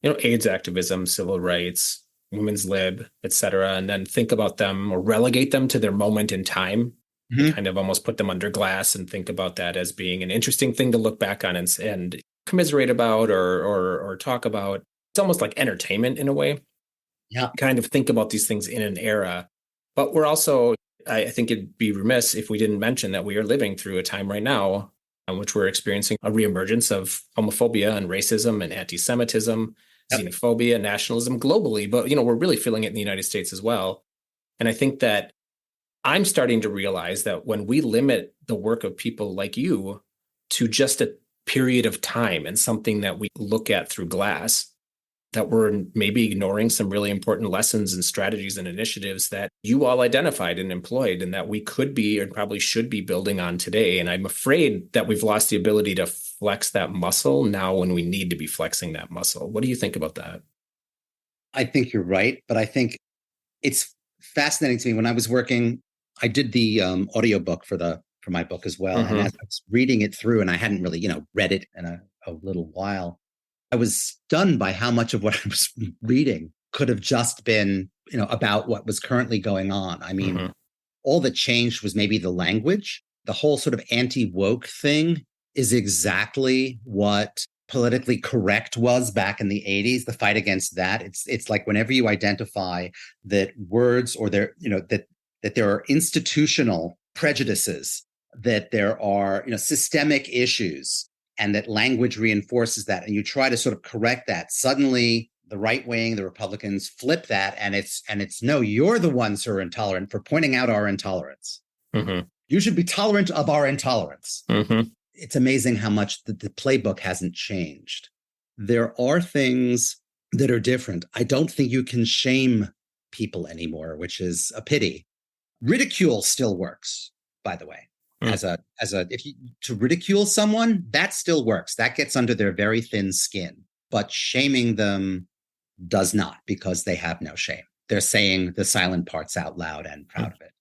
AIDS activism, civil rights, women's lib, et cetera, and then think about them or relegate them to their moment in time, kind of almost put them under glass and think about that as being an interesting thing to look back on and commiserate about or talk about. It's almost like entertainment in a way. Yeah. Kind of think about these things in an era. But we're also, I think it'd be remiss if we didn't mention that we are living through a time right now in which we're experiencing a reemergence of homophobia and racism and anti-Semitism, xenophobia, nationalism globally. But, we're really feeling it in the United States as well. And I think that I'm starting to realize that when we limit the work of people like you to just a period of time and something that we look at through glass, that we're maybe ignoring some really important lessons and strategies and initiatives that you all identified and employed and that we could be and probably should be building on today. And I'm afraid that we've lost the ability to flex that muscle now when we need to be flexing that muscle. What do you think about that? I think you're right, but I think it's fascinating to me. When I was working, I did the audiobook for my book as well. And as I was reading it through, and I hadn't really, read it in a little while, I was stunned by how much of what I was reading could have just been, about what was currently going on. I mean, all that changed was maybe the language. The whole sort of anti-woke thing is exactly what politically correct was back in the 80s, the fight against that. It's like whenever you identify that words or that there are institutional prejudices, that there are, systemic issues, and that language reinforces that, and you try to sort of correct that, suddenly the right wing, the Republicans flip that, and it's no, you're the ones who are intolerant for pointing out our intolerance. You should be tolerant of our intolerance. It's amazing how much the playbook hasn't changed. There are things that are different. I don't think you can shame people anymore, which is a pity. Ridicule still works, by the way. To ridicule someone, that still works. That gets under their very thin skin. But shaming them does not, because they have no shame. They're saying the silent parts out loud and proud of it.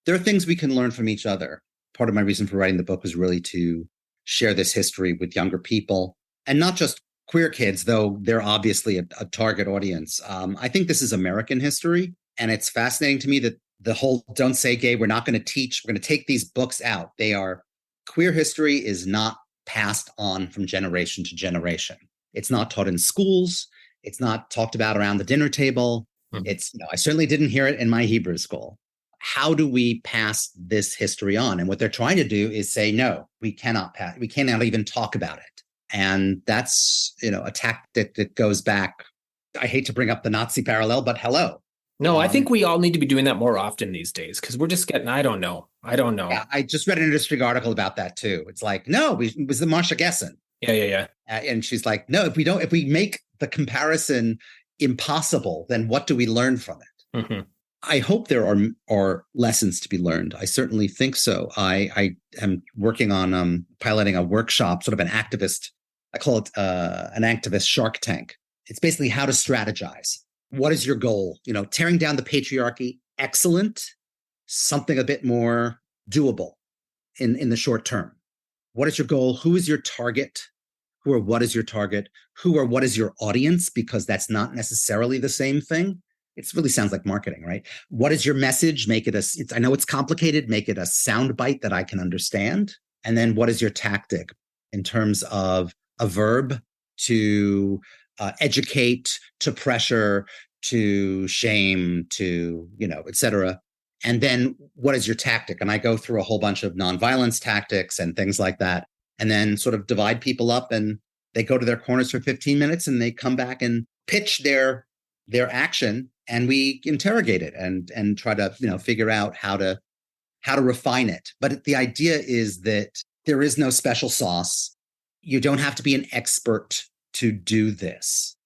There are things we can learn from each other. Part of my reason for writing the book was really to share this history with younger people, and not just queer kids, though they're obviously a target audience. I think this is American history, and it's fascinating to me that the whole "don't say gay," we're not going to teach, we're going to take these books out. Queer history is not passed on from generation to generation. It's not taught in schools. It's not talked about around the dinner table. I certainly didn't hear it in my Hebrew school. How do we pass this history on? And what they're trying to do is say, no, we cannot even talk about it. And that's, a tactic that goes back. I hate to bring up the Nazi parallel, but hello. No, I think we all need to be doing that more often these days, because we're just getting, I don't know. Yeah, I just read an industry article about that too. It's like, no, it was the Marsha Gessen. Yeah. And she's like, no, if we make the comparison impossible, then what do we learn from it? Mm-hmm. I hope there are lessons to be learned. I certainly think so. I am working on piloting a workshop, sort of an activist, I call it an activist Shark Tank. It's basically how to strategize. What is your goal? Tearing down the patriarchy, excellent. Something a bit more doable in the short term. What is your goal? Who is your target? Who or what is your target? Who or what is your audience? Because that's not necessarily the same thing. It really sounds like marketing, right? What is your message? Make it I know it's complicated, make it a sound bite that I can understand. And then what is your tactic in terms of a verb to educate, to pressure, to shame, to, et cetera. And then what is your tactic? And I go through a whole bunch of nonviolence tactics and things like that, and then sort of divide people up, and they go to their corners for 15 minutes and they come back and pitch their action, and we interrogate it and try to, figure out how to refine it. But the idea is that there is no special sauce. You don't have to be an expert to do this.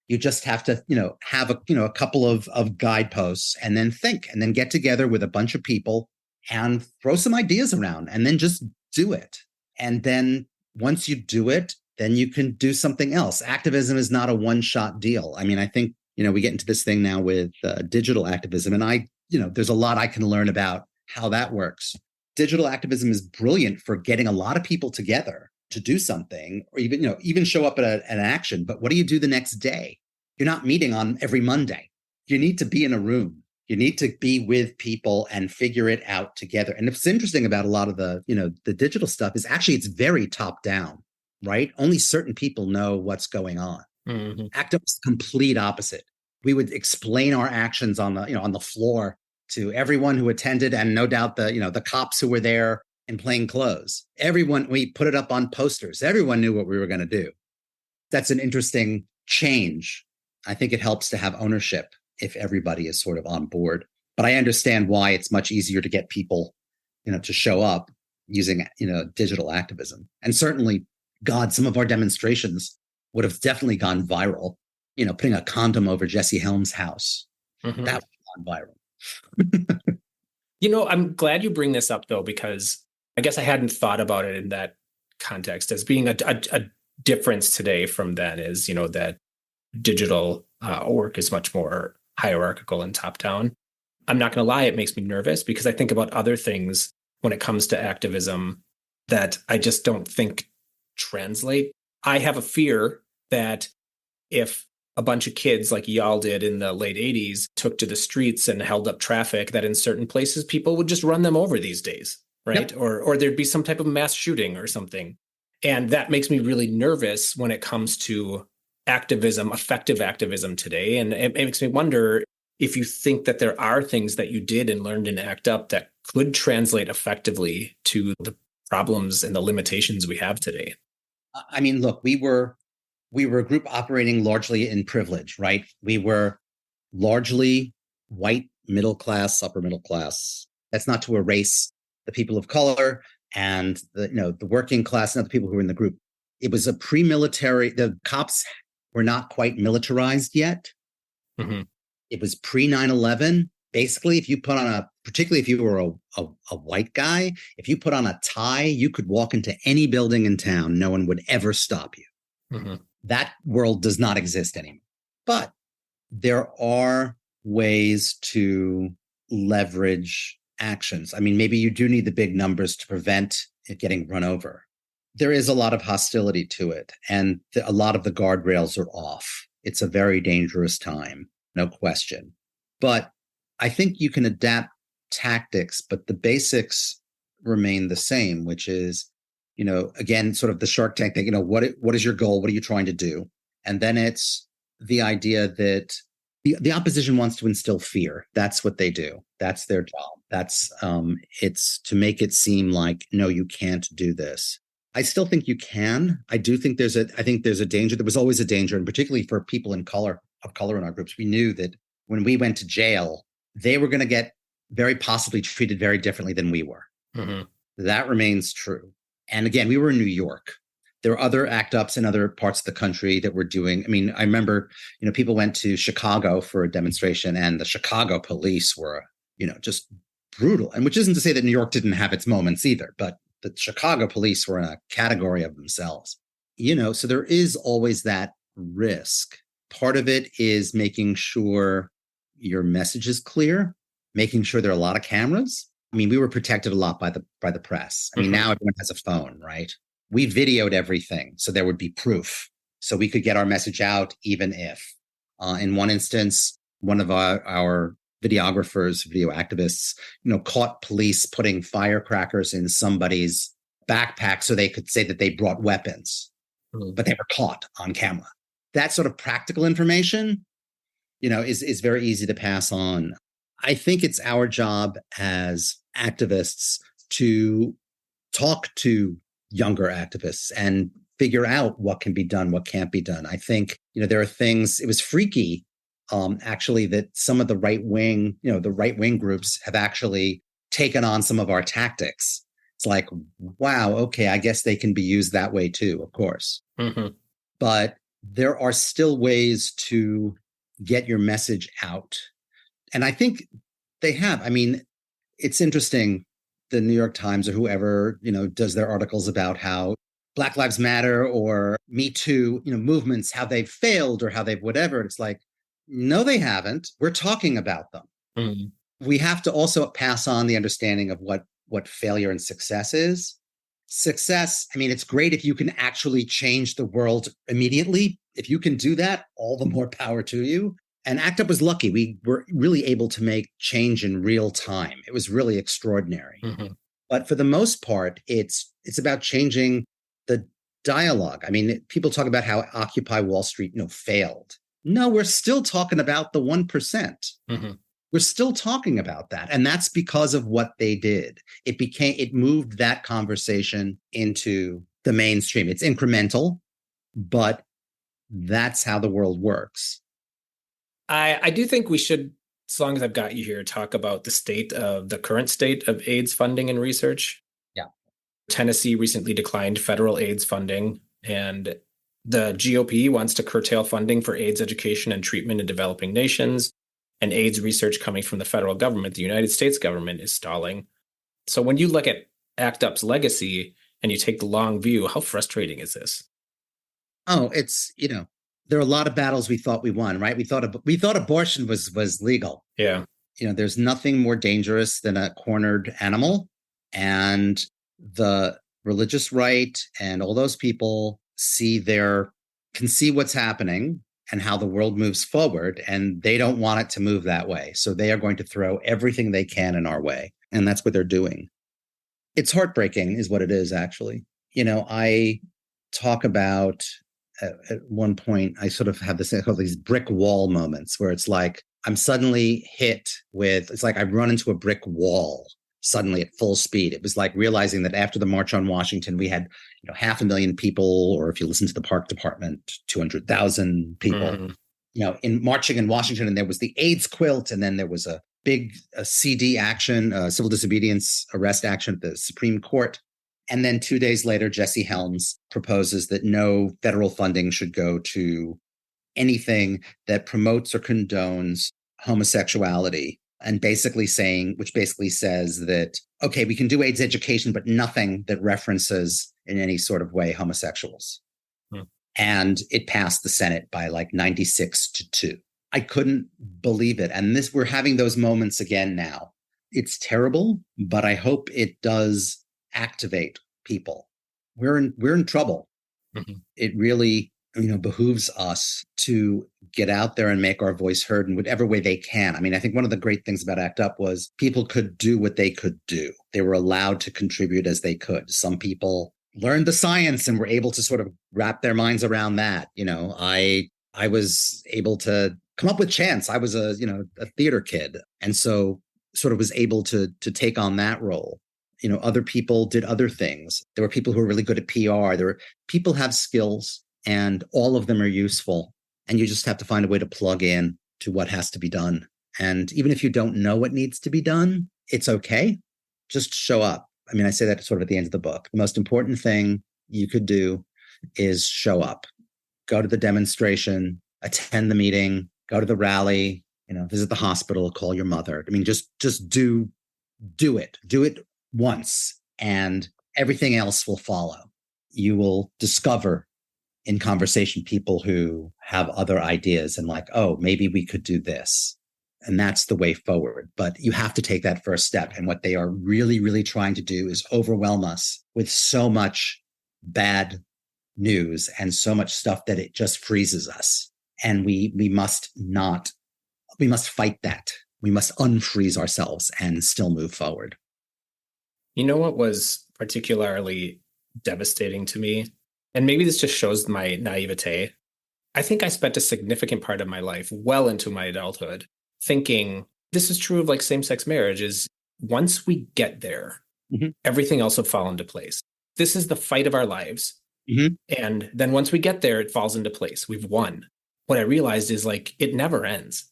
You just have to, have a couple of guideposts, and then think, and then get together with a bunch of people and throw some ideas around, and then just do it. And then once you do it, then you can do something else. Activism is not a one-shot deal. I mean, I think, we get into this thing now with digital activism, and there's a lot I can learn about how that works. Digital activism is brilliant for getting a lot of people together to do something, or even show up at an action. But what do you do the next day? You're not meeting on every Monday. You need to be in a room. You need to be with people and figure it out together. And what's interesting about a lot of the digital stuff is actually it's very top down, right? Only certain people know what's going on. Mm-hmm. Activism is the complete opposite. We would explain our actions on the floor to everyone who attended, and no doubt the cops who were there in plain clothes. We put it up on posters. Everyone knew what we were going to do. That's an interesting change. I think it helps to have ownership if everybody is sort of on board. But I understand why it's much easier to get people, to show up using, digital activism. And certainly, God, some of our demonstrations would have definitely gone viral. Putting a condom over Jesse Helms' house. Mm-hmm. That would have gone viral. I'm glad you bring this up, though, because I guess I hadn't thought about it in that context as being a difference today from then is, that digital work is much more hierarchical and top down. I'm not going to lie, it makes me nervous because I think about other things when it comes to activism that I just don't think translate. I have a fear that if a bunch of kids like y'all did in the late 80s took to the streets and held up traffic, that in certain places people would just run them over these days, right? Yep. Or there'd be some type of mass shooting or something. And that makes me really nervous when it comes to activism, effective activism today. And it makes me wonder if you think that there are things that you did and learned in ACT UP that could translate effectively to the problems and the limitations we have today. I mean, look, we were a group operating largely in privilege, right? We were largely white, middle class, upper middle class. That's not to erase the people of color and the working class, not the people who were in the group. It was a pre-military. The cops were not quite militarized yet. Mm-hmm. It was pre 9/11. Basically, if you put on particularly if you were a white guy, if you put on a tie, you could walk into any building in town. No one would ever stop you. Mm-hmm. That world does not exist anymore. But there are ways to leverage actions. I mean, maybe you do need the big numbers to prevent it getting run over. There is a lot of hostility to it, and a lot of the guardrails are off. It's a very dangerous time, no question. But I think you can adapt tactics, but the basics remain the same, which is, again, sort of the Shark Tank thing, what is your goal? What are you trying to do? And then it's the idea that the opposition wants to instill fear. That's what they do. That's their job. That's it's to make it seem like, no, you can't do this. I still think you can. I do think there's a danger. There was always a danger, and particularly for people of color in our groups. We knew that when we went to jail, they were going to get very possibly treated very differently than we were. Mm-hmm. That remains true. And again, we were in New York. There are other act ups in other parts of the country that were doing. I mean, I remember, people went to Chicago for a demonstration and the Chicago police were, just brutal. And which isn't to say that New York didn't have its moments either, but the Chicago police were in a category of themselves. So there is always that risk. Part of it is making sure your message is clear, making sure there are a lot of cameras. I mean, we were protected a lot by the press. I mean, now everyone has a phone, right? We videoed everything, so there would be proof. So we could get our message out, even if. In one instance, one of our videographers, video activists, caught police putting firecrackers in somebody's backpack so they could say that they brought weapons, but they were caught on camera. That sort of practical information, is very easy to pass on. I think it's our job as activists to talk to younger activists and figure out what can be done, what can't be done. I think, there are things, it was freaky, actually, that some of the right wing groups have actually taken on some of our tactics. It's like, wow, okay, I guess they can be used that way too, of course. But there are still ways to get your message out. And I think they have. I mean, it's interesting. The New York Times or whoever, does their articles about how Black Lives Matter or Me Too, movements, how they've failed or how they've whatever. It's like, no, they haven't. We're talking about them. We have to also pass on the understanding of what failure and success is. Success, I mean, it's great if you can actually change the world immediately. If you can do that, all the more power to you. And ACT UP was lucky. We were really able to make change in real time. It was really extraordinary. But for the most part, it's about changing the dialogue. I mean, people talk about how Occupy Wall Street, failed. No, we're still talking about the 1%. We're still talking about that. And that's because of what they did. It moved that conversation into the mainstream. It's incremental, but that's how the world works. I do think we should, as long as I've got you here, talk about the current state of AIDS funding and research. Yeah. Tennessee recently declined federal AIDS funding, and the GOP wants to curtail funding for AIDS education and treatment in developing nations. And AIDS research coming from the federal government, the United States government, is stalling. So when you look at ACT UP's legacy and you take the long view, how frustrating is this? Oh, it's, there are a lot of battles we thought we won, right? We thought abortion was legal. Yeah. There's nothing more dangerous than a cornered animal. And the religious right and all those people can see what's happening and how the world moves forward, and they don't want it to move that way. So they are going to throw everything they can in our way. And that's what they're doing. It's heartbreaking is what it is, actually. I talk about, at one point, I sort of have these brick wall moments where it's like, I'm suddenly hit with, it's like I run into a brick wall suddenly at full speed. It was like realizing that after the March on Washington, we had 500,000 people, or if you listen to the Park Department, 200,000 people, in marching in Washington. And there was the AIDS quilt, and then there was a big CD action, civil disobedience arrest action at the Supreme Court. And then 2 days later, Jesse Helms proposes that no federal funding should go to anything that promotes or condones homosexuality. And basically says that, okay, we can do AIDS education, but nothing that references in any sort of way homosexuals. And it passed the Senate by like 96-2. I couldn't believe it. And we're having those moments again now. It's terrible, but I hope it does activate people. We're in trouble. It really, behooves us to get out there and make our voice heard in whatever way they can. I mean, I think one of the great things about ACT UP was people could do what they could do. They were allowed to contribute as they could. Some people learned the science and were able to sort of wrap their minds around that. I was able to come up with chants. I was a theater kid. And so sort of was able to take on that role. Other people did other things. There were people who were really good at PR. People have skills, and all of them are useful. And you just have to find a way to plug in to what has to be done. And even if you don't know what needs to be done, it's okay. Just show up. I mean, I say that sort of at the end of the book. The most important thing you could do is show up, go to the demonstration, attend the meeting, go to the rally, visit the hospital, call your mother. I mean, just do it once, and everything else will follow. You will discover in conversation people who have other ideas and like, oh, maybe we could do this. And that's the way forward. But you have to take that first step. And what they are really, really trying to do is overwhelm us with so much bad news and so much stuff that it just freezes us. And we must fight that. We must unfreeze ourselves and still move forward. You know what was particularly devastating to me? And maybe this just shows my naivete. I think I spent a significant part of my life, well into my adulthood, thinking this is true of like same-sex marriage, is once we get there, everything else will fall into place. This is the fight of our lives. And then once we get there, it falls into place. We've won. What I realized is like, it never ends.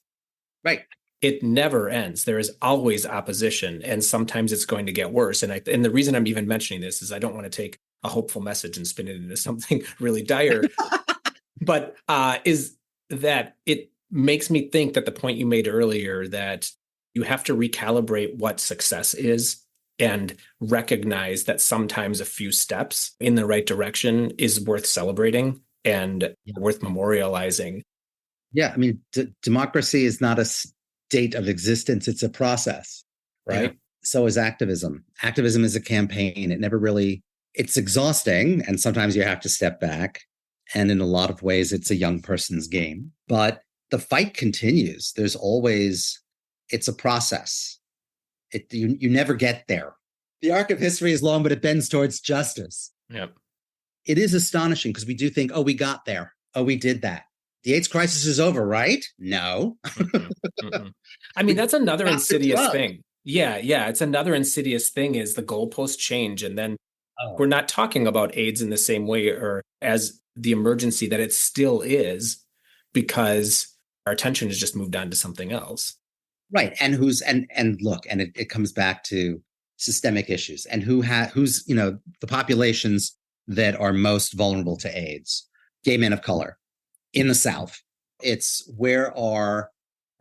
Right. It never ends. There is always opposition, and sometimes it's going to get worse. And the reason I'm even mentioning this is I don't want to take a hopeful message and spin it into something really dire, but is that it makes me think that the point you made earlier, that you have to recalibrate what success is and recognize that sometimes a few steps in the right direction is worth celebrating and worth memorializing. Yeah, I mean, democracy is not a state of existence. It's a process, right? Yeah. So is activism. Activism is a campaign. It's exhausting. And sometimes you have to step back. And in a lot of ways, it's a young person's game. But the fight continues. It's a process. You never get there. The arc of history is long, but it bends towards justice. Yep. It is astonishing because we do think, oh, we got there. Oh, we did that. The AIDS crisis is over, right? No. I mean, that's another insidious thing. Yeah. It's another insidious thing is the goalposts change. And then we're not talking about AIDS in the same way or as the emergency that it still is, because our attention has just moved on to something else. Right. And it comes back to systemic issues and who's the populations that are most vulnerable to AIDS. Gay men of color in the South. It's when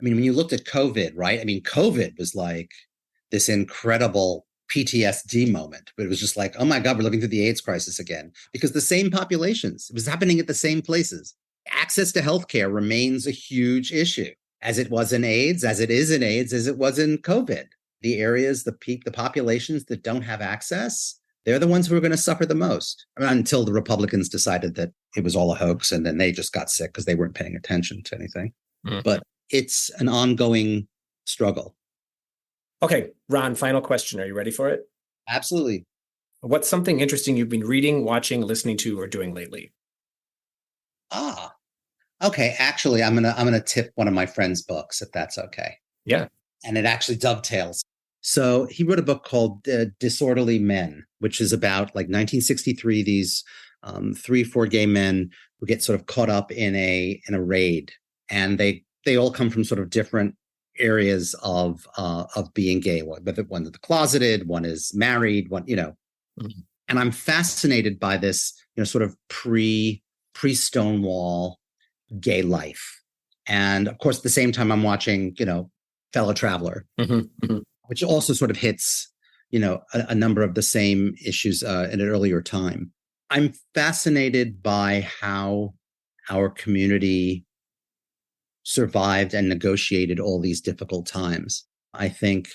you looked at COVID, right? I mean, COVID was like this incredible PTSD moment, but it was just like, oh my God, we're living through the AIDS crisis again, because the same populations, it was happening at the same places. Access to healthcare remains a huge issue, as it was in AIDS, as it is in AIDS, as it was in COVID. The areas, the populations that don't have access, they're the ones who are going to suffer the most. Until the Republicans decided that it was all a hoax, and then they just got sick because they weren't paying attention to anything. But it's an ongoing struggle. Okay, Ron, final question. Are you ready for it? Absolutely. What's something interesting you've been reading, watching, listening to, or doing lately? Okay. Actually, I'm gonna tip one of my friend's books, if that's okay. Yeah. And it actually dovetails. So he wrote a book called Disorderly Men, which is about like 1963, these 3-4 gay men who get sort of caught up in a raid, and they all come from sort of different areas of being gay. One is closeted, one is married, one. And I'm fascinated by this, sort of pre-Stonewall gay life, and of course, at the same time, I'm watching, Fellow Traveler, which also sort of hits, a number of the same issues at an earlier time. I'm fascinated by how our community survived and negotiated all these difficult times. I think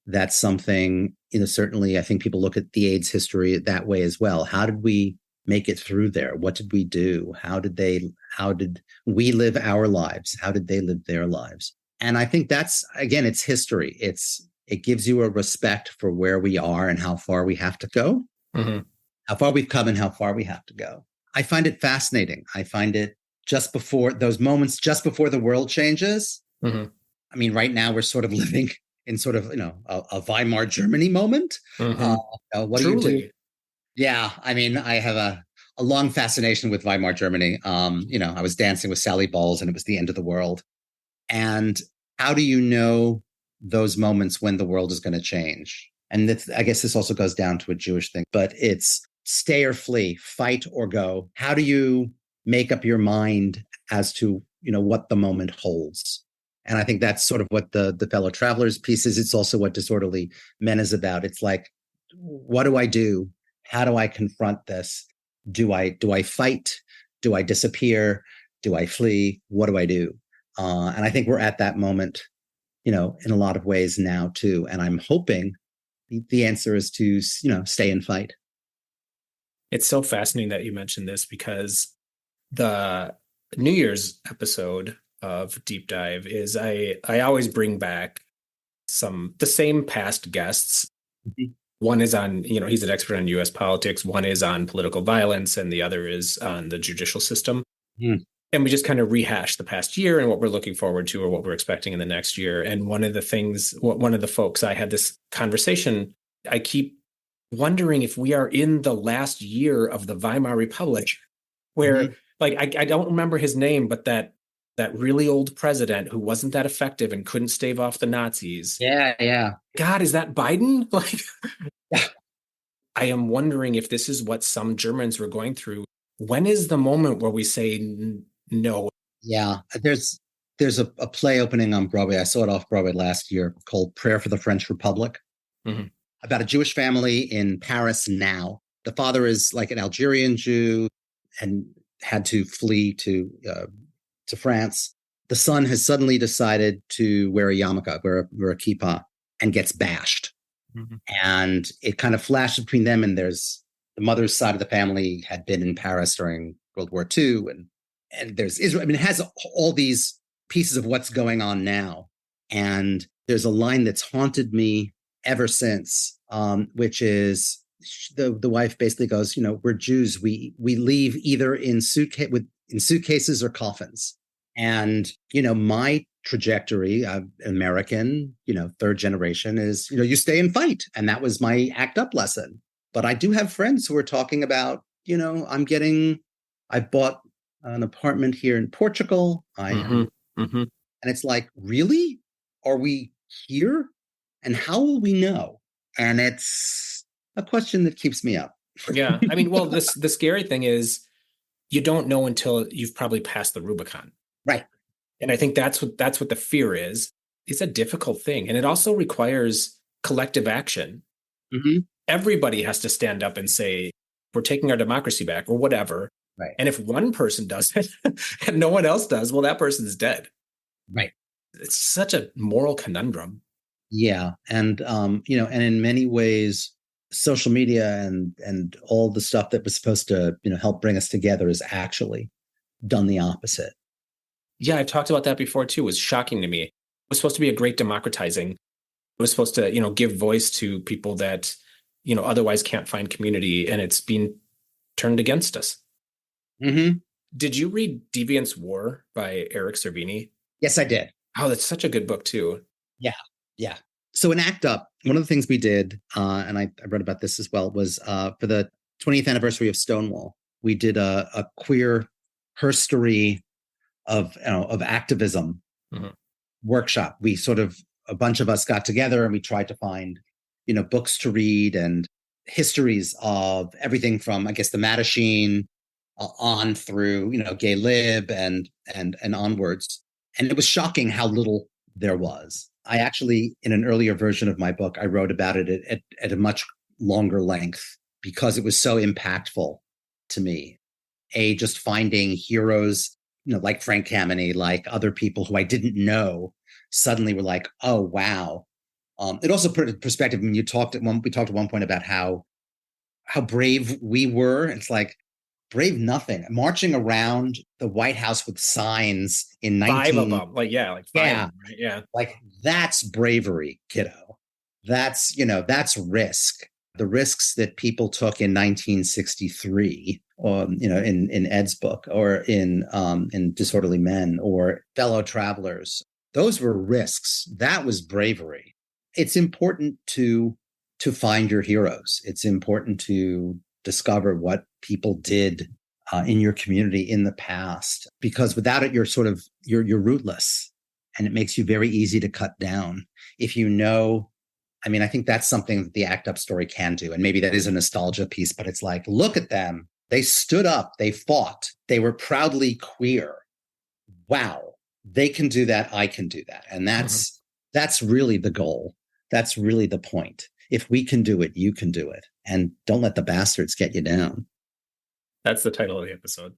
that's something, certainly I think people look at the AIDS history that way as well. How did we make it through there? What did we do? How did we live our lives? How did they live their lives? And I think that's, again, it's history. It gives you a respect for where we are and how far we have to go, how far we've come and how far we have to go. I find it fascinating. I find it just before those moments, just before the world changes. I mean, right now we're sort of living in sort of, a Weimar Germany moment. What do you do? Yeah. I mean, I have a long fascination with Weimar Germany. I was dancing with Sally Bowles and it was the end of the world. And how do you know those moments when the world is going to change? And I guess this also goes down to a Jewish thing, but it's stay or flee, fight or go? How do you make up your mind as to, what the moment holds? And I think that's sort of what the fellow travelers piece is. It's also what Disorderly Men is about. It's like, what do I do? How do I confront this? Do I fight? Do I disappear? Do I flee? What do I do? And I think we're at that moment, in a lot of ways now too. And I'm hoping the answer is to, stay and fight. It's so fascinating that you mentioned this, because the New Year's episode of Deep Dive is I always bring back the same past guests. Mm-hmm. One is on, he's an expert on US politics. One is on political violence, and the other is on the judicial system. Mm. And we just kind of rehash the past year and what we're looking forward to or what we're expecting in the next year. And one of the folks I had this conversation, I keep wondering if we are in the last year of the Weimar Republic, where I don't remember his name, but that really old president who wasn't that effective and couldn't stave off the Nazis. Yeah. God, is that Biden? I am wondering if this is what some Germans were going through. When is the moment where we say no? Yeah, there's a play opening on Broadway. I saw it off Broadway last year called Prayer for the French Republic, about a Jewish family in Paris now. The father is like an Algerian Jew and had to flee to France. The son has suddenly decided to wear a yarmulke, wear a kippah, and gets bashed. Mm-hmm. And it kind of flashes between them, and there's the mother's side of the family had been in Paris during World War II, and there's Israel. I mean, it has all these pieces of what's going on now. And there's a line that's haunted me ever since, which is the wife basically goes, we're Jews. We leave either in suitcases or coffins. And, my trajectory, American, third generation is, you stay and fight. And that was my ACT UP lesson. But I do have friends who are talking about, I bought an apartment here in Portugal. And it's like, really? Are we here? And how will we know? And it's a question that keeps me up. Yeah. I mean, well, the scary thing is you don't know until you've probably passed the Rubicon. Right. And I think that's what the fear is. It's a difficult thing. And it also requires collective action. Mm-hmm. Everybody has to stand up and say, we're taking our democracy back or whatever. Right. And if one person does it and no one else does, well, that person's dead. Right. It's such a moral conundrum. Yeah. And, and in many ways, social media and all the stuff that was supposed to, help bring us together has actually done the opposite. Yeah, I've talked about that before too. It was shocking to me. It was supposed to be a great democratizing. It was supposed to, give voice to people that, otherwise can't find community, and it's being turned against us. Mm-hmm. Did you read Deviant's War by Eric Cervini? Yes, I did. Oh, that's such a good book too. Yeah. So in ACT UP, one of the things we did, and I read about this as well, was for the 20th anniversary of Stonewall, we did a queer herstory of activism workshop. We a bunch of us got together and we tried to find, books to read and histories of everything from, I guess, the Mattachine on through, Gay Lib and onwards. And it was shocking how little there was. I actually, in an earlier version of my book, I wrote about it at a much longer length because it was so impactful to me. Just finding heroes, like Frank Kameny, like other people who I didn't know, suddenly were like, oh, wow. It also put it in perspective when we talked at one point about how brave we were. It's like, brave nothing. Marching around the White House with signs in 5 of them. Like five. Yeah. Right? Yeah. Like, that's bravery, kiddo. That's, that's risk. The risks that people took in 1963, in Ed's book, or in Disorderly Men, or Fellow Travelers. Those were risks. That was bravery. It's important to find your heroes. It's important to discover what people did in your community in the past, because without it, you're rootless, and it makes you very easy to cut down. If I mean, I think that's something that the ACT UP story can do. And maybe that is a nostalgia piece, but it's like, look at them. They stood up, they fought, they were proudly queer. Wow, they can do that, I can do that. And that's really the goal. That's really the point. If we can do it, you can do it. And don't let the bastards get you down. That's the title of the episode.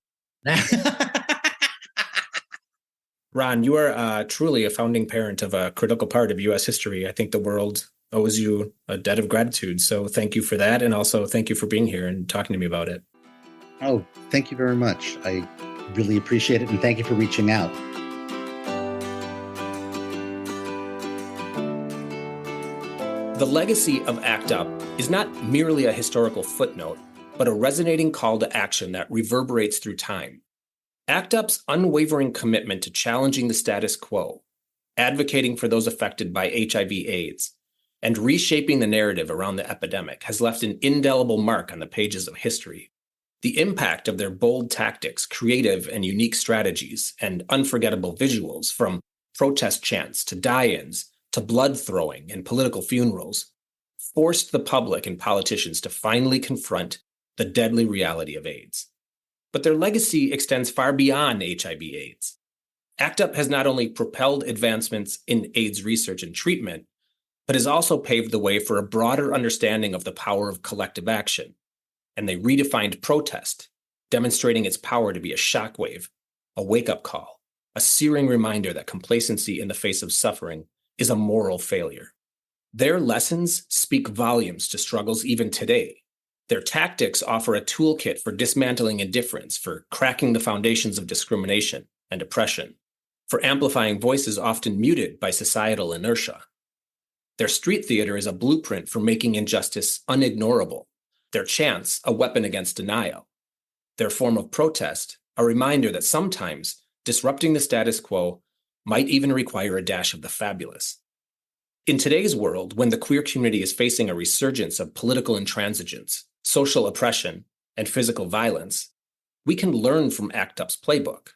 Ron, you are truly a founding parent of a critical part of U.S. history. I think the world owes you a debt of gratitude. So thank you for that. And also thank you for being here and talking to me about it. Oh, thank you very much. I really appreciate it. And thank you for reaching out. The legacy of ACT UP is not merely a historical footnote, but a resonating call to action that reverberates through time. ACT UP's unwavering commitment to challenging the status quo, advocating for those affected by HIV/AIDS, and reshaping the narrative around the epidemic has left an indelible mark on the pages of history. The impact of their bold tactics, creative and unique strategies, and unforgettable visuals, from protest chants to die-ins to blood throwing and political funerals, forced the public and politicians to finally confront the deadly reality of AIDS. But their legacy extends far beyond HIV/AIDS. ACT UP has not only propelled advancements in AIDS research and treatment, but has also paved the way for a broader understanding of the power of collective action. And they redefined protest, demonstrating its power to be a shockwave, a wake-up call, a searing reminder that complacency in the face of suffering is a moral failure. Their lessons speak volumes to struggles even today. Their tactics offer a toolkit for dismantling indifference, for cracking the foundations of discrimination and oppression, for amplifying voices often muted by societal inertia. Their street theater is a blueprint for making injustice unignorable. Their chants, a weapon against denial. Their form of protest, a reminder that sometimes disrupting the status quo might even require a dash of the fabulous. In today's world, when the queer community is facing a resurgence of political intransigence, social oppression, and physical violence, we can learn from ACT UP's playbook.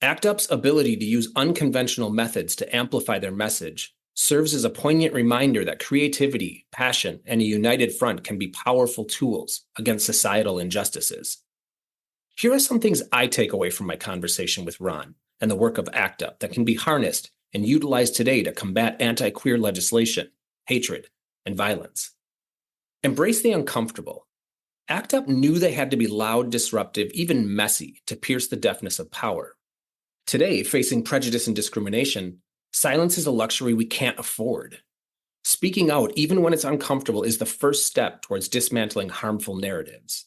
ACT UP's ability to use unconventional methods to amplify their message serves as a poignant reminder that creativity, passion, and a united front can be powerful tools against societal injustices. Here are some things I take away from my conversation with Ron and the work of ACT UP that can be harnessed and utilized today to combat anti-queer legislation, hatred, and violence. Embrace the uncomfortable. ACT UP knew they had to be loud, disruptive, even messy to pierce the deafness of power. Today, facing prejudice and discrimination, silence is a luxury we can't afford. Speaking out, even when it's uncomfortable, is the first step towards dismantling harmful narratives.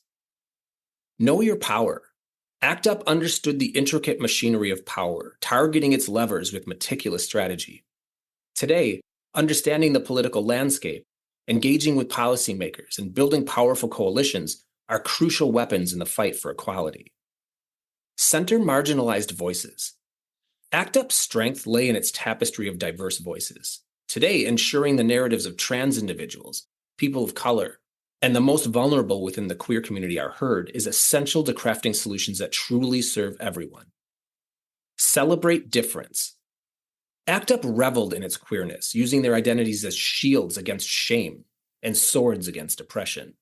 Know your power. ACT UP understood the intricate machinery of power, targeting its levers with meticulous strategy. Today, understanding the political landscape, engaging with policymakers, and building powerful coalitions are crucial weapons in the fight for equality. Center marginalized voices. ACT UP's strength lay in its tapestry of diverse voices. Today, ensuring the narratives of trans individuals, people of color, and the most vulnerable within the queer community are heard is essential to crafting solutions that truly serve everyone. Celebrate difference. ACT UP reveled in its queerness, using their identities as shields against shame and swords against oppression.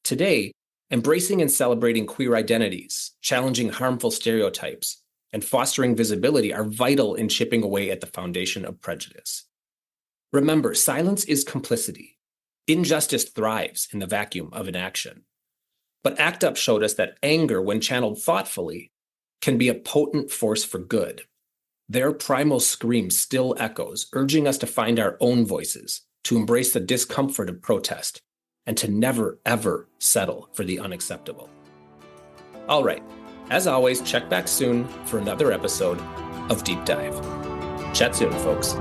Today, embracing and celebrating queer identities, challenging harmful stereotypes, and fostering visibility are vital in chipping away at the foundation of prejudice. Remember, silence is complicity. Injustice thrives in the vacuum of inaction. But ACT UP showed us that anger, when channeled thoughtfully, can be a potent force for good. Their primal scream still echoes, urging us to find our own voices, to embrace the discomfort of protest, and to never, ever settle for the unacceptable. All right, as always, check back soon for another episode of Deep Dive. Chat soon, folks.